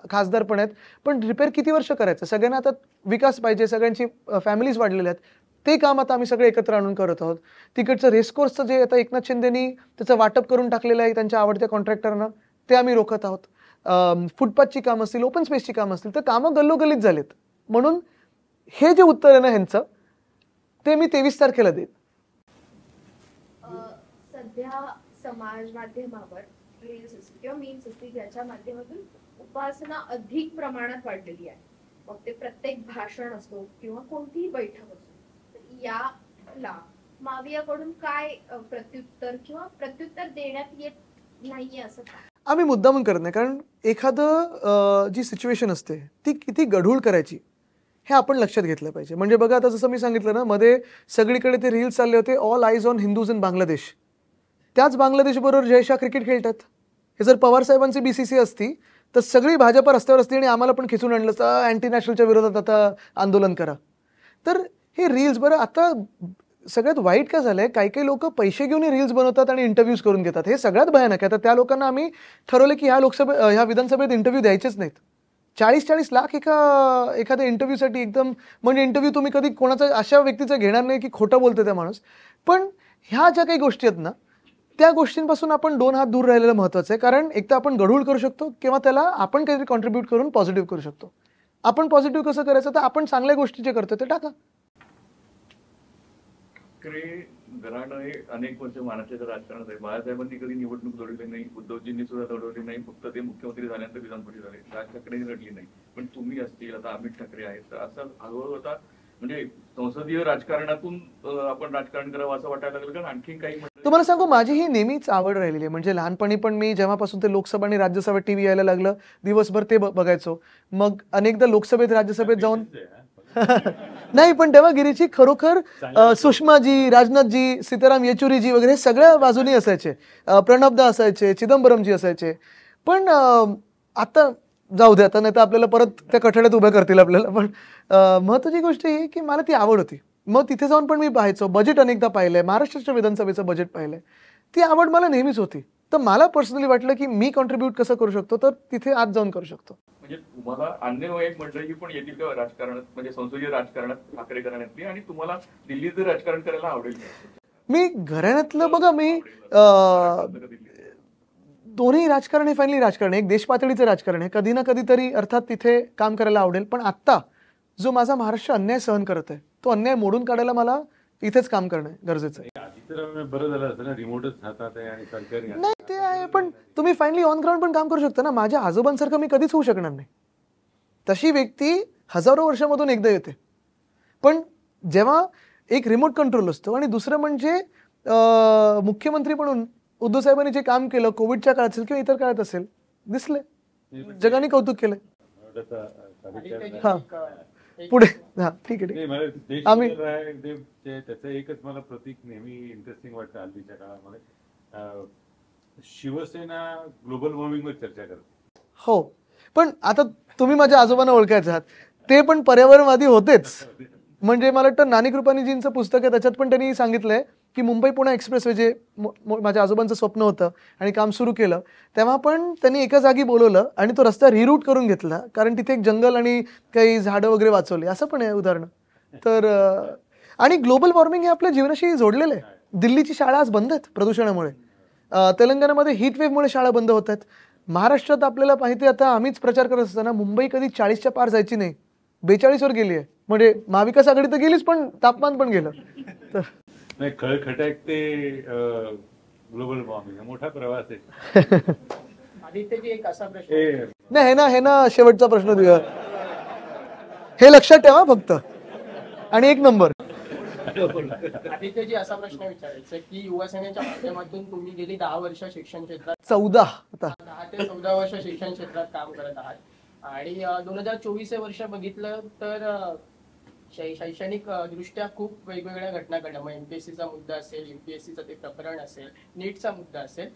खासदार पण आहेत, पण रिपेअर किती वर्ष करायचं? सगळ्यांना आता विकास पाहिजे, सगळ्यांची फॅमिलीज वाढलेल्या आहेत. ते काम आता आम्ही सगळे एकत्र आणून करत आहोत. तिकडचं रेसकोर्सचं जे आता एकनाथ शिंदेनी त्याचं वाटप करून टाकलेलं आहे त्यांच्या आवडत्या कॉन्ट्रॅक्टरना, ते आम्ही रोखत आहोत. फुटपाथची कामं असतील, ओपन स्पेसची कामं असतील, तर कामं गल्लोगल्लीत झालेत. म्हणून हे जे उत्तर आहे ना ह्यांचं, ते मी 23 तारखेला देईन.
सध्या समाज माध्यमावर रील्स असतील किंवा मीम्स असतील ज्याच्या माध्यमातून उपासना अधिक प्रमाणात वाढलेली आहे. मग ते प्रत्येक भाषण असो किंवा कोणतीही बैठक असो, तर याला मावियाकडून काय प्रत्युत्तर देण्यात येत नाहीये असं का?
आम्ही मुद्दामून करत नाही, कारण एखादं जी सिच्युएशन असते ती किती गढूळ करायची हे आपण लक्षात घेतलं पाहिजे. म्हणजे बघा, आता जसं मी सांगितलं ना, मध्ये सगळीकडे ते रील्स चालले होते, all eyes on Hindus in Bangladesh. त्याच बांगलादेश बरोबर जयशाह क्रिकेट खेळतात. हे जर पवार साहेबांची BCCI असती तर सगळी भाजप रस्त्यावर असती आणि आम्हाला पण खिचून आणलं, अँटी नॅशनलच्या विरोधात आता आंदोलन करा. तर हे रील्स, बरं आता सगळ्यात वाईट काय झालंय, काही काही लोक पैसे घेऊन रील्स बनवतात आणि इंटरव्ह्यूज करून घेतात. हे सगळ्यात भयानक आहे. आता त्या लोकांना आम्ही ठरवलं की ह्या विधानसभेत इंटरव्ह्यू द्यायचेच नाहीत. 40-40 लाख एखाद्या इंटरव्ह्यूसाठी, एकदम म्हणजे इंटरव्ह्यू तुम्ही कधी कोणाचा अशा व्यक्तीचं घेणार नाही की खोटं बोलतो त्या माणूस. पण ह्या ज्या काही गोष्टी आहेत ना, त्या गोष्टींपासून आपण 2 हात दूर राहिलेलं महत्त्वाचं आहे. कारण एक तर आपण गढूळ करू शकतो किंवा त्याला आपण काहीतरी कॉन्ट्रीब्यूट करून पॉझिटिव्ह करू शकतो. आपण पॉझिटिव्ह कसं करायचं, तर आपण चांगल्या गोष्टी जे करतो ते टाका.
घराणं हे अनेक वर्ष महाराष्ट्राच्या राजकारणात आहे. बाळासाहेबांनी कधी निवडणूक लढवली नाही, उद्धवजींनी सुद्धा लढवली नाही. फक्त ते मुख्यमंत्री झाल्यानंतर विधानपरिषद झाले. राज ठाकरेंनी लढली नाही. पण तुम्ही असतील, आता अमित ठाकरे आहेत, तर असं हळूहळू आता म्हणजे संसदीय राजकारणातून आपण राजकारण करावं असं वाटायला लागलं. कारण आणखी काही
तुम्हाला सांगू, माझी ही नेहमीच आवड राहिलेली आहे. म्हणजे लहानपणी पण मी जेव्हापासून ते लोकसभा आणि राज्यसभा टीव्ही यायला लागलं, दिवसभर ते बघायचो. मग अनेकदा लोकसभेत राज्यसभेत जाऊन नाही, पण तेव्हा गिरीची खरोखर सुषमाजी, राजनाथजी, सीताराम येचुरीजी वगैरे सगळ्या बाजूनी असायचे. प्रणबदा असायचे, चिदंबरमजी असायचे. पण आता जाऊ दे, आता नाही तर आपल्याला परत त्या कठड्यात उभ्या करतील आपल्याला. पण महत्त्वाची गोष्ट ही की मला ती आवड होती. मग तिथे जाऊन पण मी पाहायचो, बजेट अनेकदा पाहिलंय, महाराष्ट्राच्या विधानसभेचं बजेट पाहिलंय. ती आवड मला नेहमीच होती. तर मला पर्सनली वाटलं की मी कॉन्ट्रीब्यूट कसं करू शकतो, तर तिथे आत जाऊन करू शकतो.
म्हणजे तुम्हाला अन्य एक मंडळी पण येतील का राजकारणात, म्हणजे संसदीय राजकारणात ठाकरे घराण्यातली, आणि तुम्हाला दिल्लीचं राजकारण करायला आवडेल?
मी घराण्यातलं बघा, मी दोन्ही राजकारण हे फायनली राजकारण आहे, एक देश पातळीचं राजकारण आहे. कधी ना कधीतरी अर्थात तिथे काम करायला आवडेल. पण आत्ता जो माझा महाराष्ट्र अन्याय सहन करत आहे, तो अन्याय मोडून काढायला मला इथेच काम करणं गरजेचं आहे.
बरं झालं असतं ना, रिमोटच हातात आहे आणि सरकारी
नाही, ते आहे. पण तुम्ही फायनली ऑन ग्राउंड पण काम करू शकता ना. माझ्या आजोबांसारखं मी कधीच होऊ शकणार नाही. तशी व्यक्ती हजारो वर्षामधून एकदा येते. पण जेव्हा एक रिमोट कंट्रोल असतो, आणि दुसरं म्हणजे मुख्यमंत्री म्हणून उद्धव साहेबांनी जे काम केलं कोविडच्या काळात असेल किंवा इतर काळात असेल, दिसले, जगाने कौतुक केलं. हा, पुढे हा ठीक आहे. आम्ही
त्याचं एकच मला प्रतीक नेहमी इंटरेस्टिंग वाटतं हल्लीच्या काळामध्ये, शिवसेना ग्लोबल वॉर्मिंगवर चर्चा करते.
हो, पण आता तुम्ही माझ्या आजोबांना ओळखायचे आहात, ते पण पर्यावरणवादी होतेच. म्हणजे मला वाटतं नानी कृपानीजींचं पुस्तक आहे, त्याच्यात पण त्यांनी सांगितलंय की मुंबई पुणे एक्सप्रेसवे जे माझ्या आजोबांचं स्वप्न होतं आणि काम सुरू केलं, तेव्हा पण त्यांनी एका जागी बोलवलं आणि तो रस्ता रिरूट करून घेतला, कारण तिथे एक जंगल आणि काही झाडं वगैरे वाचवली. असं पण आहे उदाहरण. तर आणि ग्लोबल वॉर्मिंग हे आपल्या जीवनाशी जोडलेलं आहे. दिल्लीची शाळा आज बंद आहेत प्रदूषणामुळे. तेलंगणामध्ये हीटवेव्हमुळे शाळा बंद होत आहेत. महाराष्ट्रात आपल्याला माहिती आहे, आता आम्हीच प्रचार करत असताना मुंबई कधी 40च्या पार जायची नाही, 42वर गेली आहे. म्हणजे महाविकास आघाडी तर गेलीच, पण तापमान पण गेलं. तर
नाही, खळखटाक ते ग्लोबल वॉर्मिंग मोठा प्रवास आहे.
आदित्यजी एक असा प्रश्न
नाही, हे ना शेवटचा प्रश्न दिला, हे लक्षात ठेवा फक्त. आणि एक नंबर
आदित्यजी असा प्रश्न विचारायचा की युवासेनेच्या माध्यमातून तुम्ही गेली 10 वर्ष शिक्षण क्षेत्रात
14
ते 14 वर्ष शिक्षण क्षेत्रात काम करत आहात आणि 2024 हे वर्ष बघितलं तर शैक्षणिक दृष्ट्या खूप वेगवेगळ्या घटना घडल्या. मग एमपीएससीचा मुद्दा असेल, युपीएससीचं ते प्रकरण असेल, नीटचा मुद्दा असेल,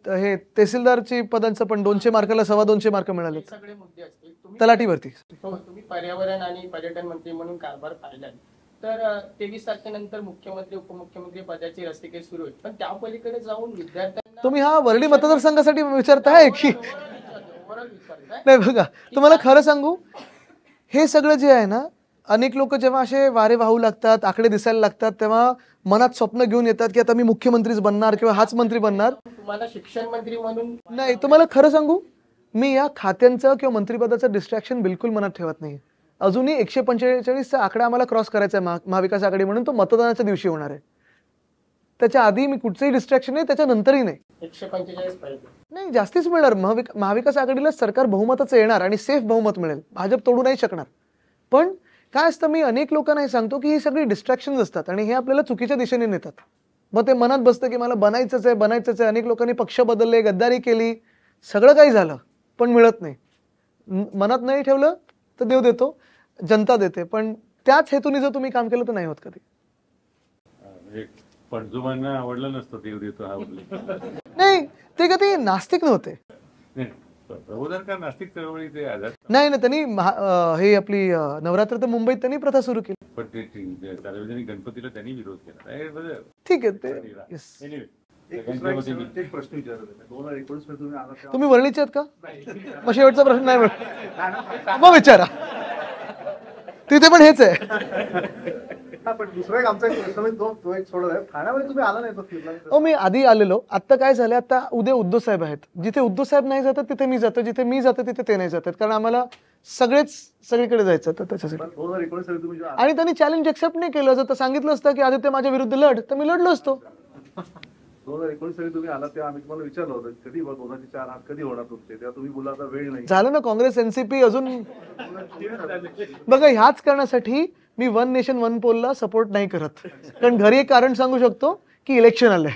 हे तहसीलदारची पदांचं पण 200 मार्काला 225 मार्क मिळाले.
सगळे मुद्दे असतील.
तलाठी भरती.
तुम्ही पर्यावरण आणि पर्यटन मंत्री म्हणून कारभार पाहिलाय. तर 23 तारखेनंतर मुख्यमंत्री उपमुख्यमंत्री पदाची रस्तिकेस सुरू होईल, पण त्या पलीकडे जाऊन विद्यार्थ्यांना
तुम्ही हा वर्डी मतदारसंघासाठी विचारताय की नाही? बघा, तुम्हाला खरं सांगू, हे सगळं जे आहे ना, अनेक लोक जेव्हा असे वारे वाहू लागतात, आकडे दिसायला लागतात, तेव्हा मनात स्वप्न घेऊन येतात की आता मी मुख्यमंत्रीच बनणार किंवा हाच मंत्री बनणार.
तुम्हाला शिक्षण मंत्री म्हणून
नाही, तुम्हाला खरं सांगू, मी या खात्यांचं किंवा मंत्रिपदाचं डिस्ट्रॅक्शन बिलकुल मनात ठेवत नाही. अजूनही 145चा आकडा आम्हाला क्रॉस करायचा आहे महाविकास आघाडी म्हणून. तो मतदानाच्या दिवशी होणार आहे. त्याच्या आधी मी कुठचंही डिस्ट्रॅक्शन नाही, त्याच्यानंतरही नाही.
145
नाही, जास्तीच मिळणार. महाविकास आघाडीला सरकार बहुमताचं येणार आणि सेफ बहुमत मिळेल. भाजप तोडू नाही शकणार. पण काय असतं, मी अनेक लोकांना हे सांगतो की ही सगळी डिस्ट्रॅक्शन्स असतात आणि हे आपल्याला चुकीच्या दिशेने नेतात. मग ते मनात बसतं की मला बनायचंच आहे. अनेक लोकांनी पक्ष बदलले, गद्दारी केली, सगळं काही झालं, पण मिळत नाही. मनात नाही ठेवलं तर देव देतो, जनता देते. पण त्याच हेतूने जर तुम्ही काम केलं तर नाही होत कधी.
पणजुमांना आवडलं नसतं देव देतो हा
नाही, ते कधी नास्तिक नव्हते.
प्रबोधनकार नास्तिक चळवळीचे आधार
नाही, त्यांनी हे आपली नवरात्र तर मुंबईत त्यांनी प्रथा सुरू केली.
पण ते सार्वजनिक गणपतीला त्यांनी विरोध केला.
ठीक आहे. ते
एक प्रश्न विचारत 2019 मध्ये तुम्ही आला,
तुम्ही वरळीचे आहेत का? मग शेवटचा प्रश्न नाही मग विचारा, तिथे पण हेच आहे.
पण दुसरा एक आमचा प्रश्न तो एक सोडत आहे, ठाण्यामध्ये तुम्ही आला नाही?
मी आधी आलेलो. आता काय झालं, आता उद्या उद्धव साहेब आहेत. जिथे उद्धव साहेब नाही जातात तिथे मी जातो, जिथे मी जातो तिथे ते नाही जातात, कारण आम्हाला सगळीकडे जायचं तर त्याच्यासाठी.
2019 तुम्ही
आणि त्यांनी चॅलेंज एक्सेप्ट नाही केलं. जर सांगितलं असतं की आदित्य माझ्या विरुद्ध लढ, तर मी लढलो असतो.
2019 साली तुम्ही आला तेव्हा आम्ही तुम्हाला विचारलं होतं कधी 2004 हात कधी होणार तुमचे, तेव्हा तुम्ही बोलला आता वेळ नाही.
झालं ना, काँग्रेस एनसीपी अजून. बघा, ह्याच कारणासाठी मी वन नेशन वन पोलला सपोर्ट नाही करत, कारण घरी एक कारण सांगू शकतो की इलेक्शन आलंय.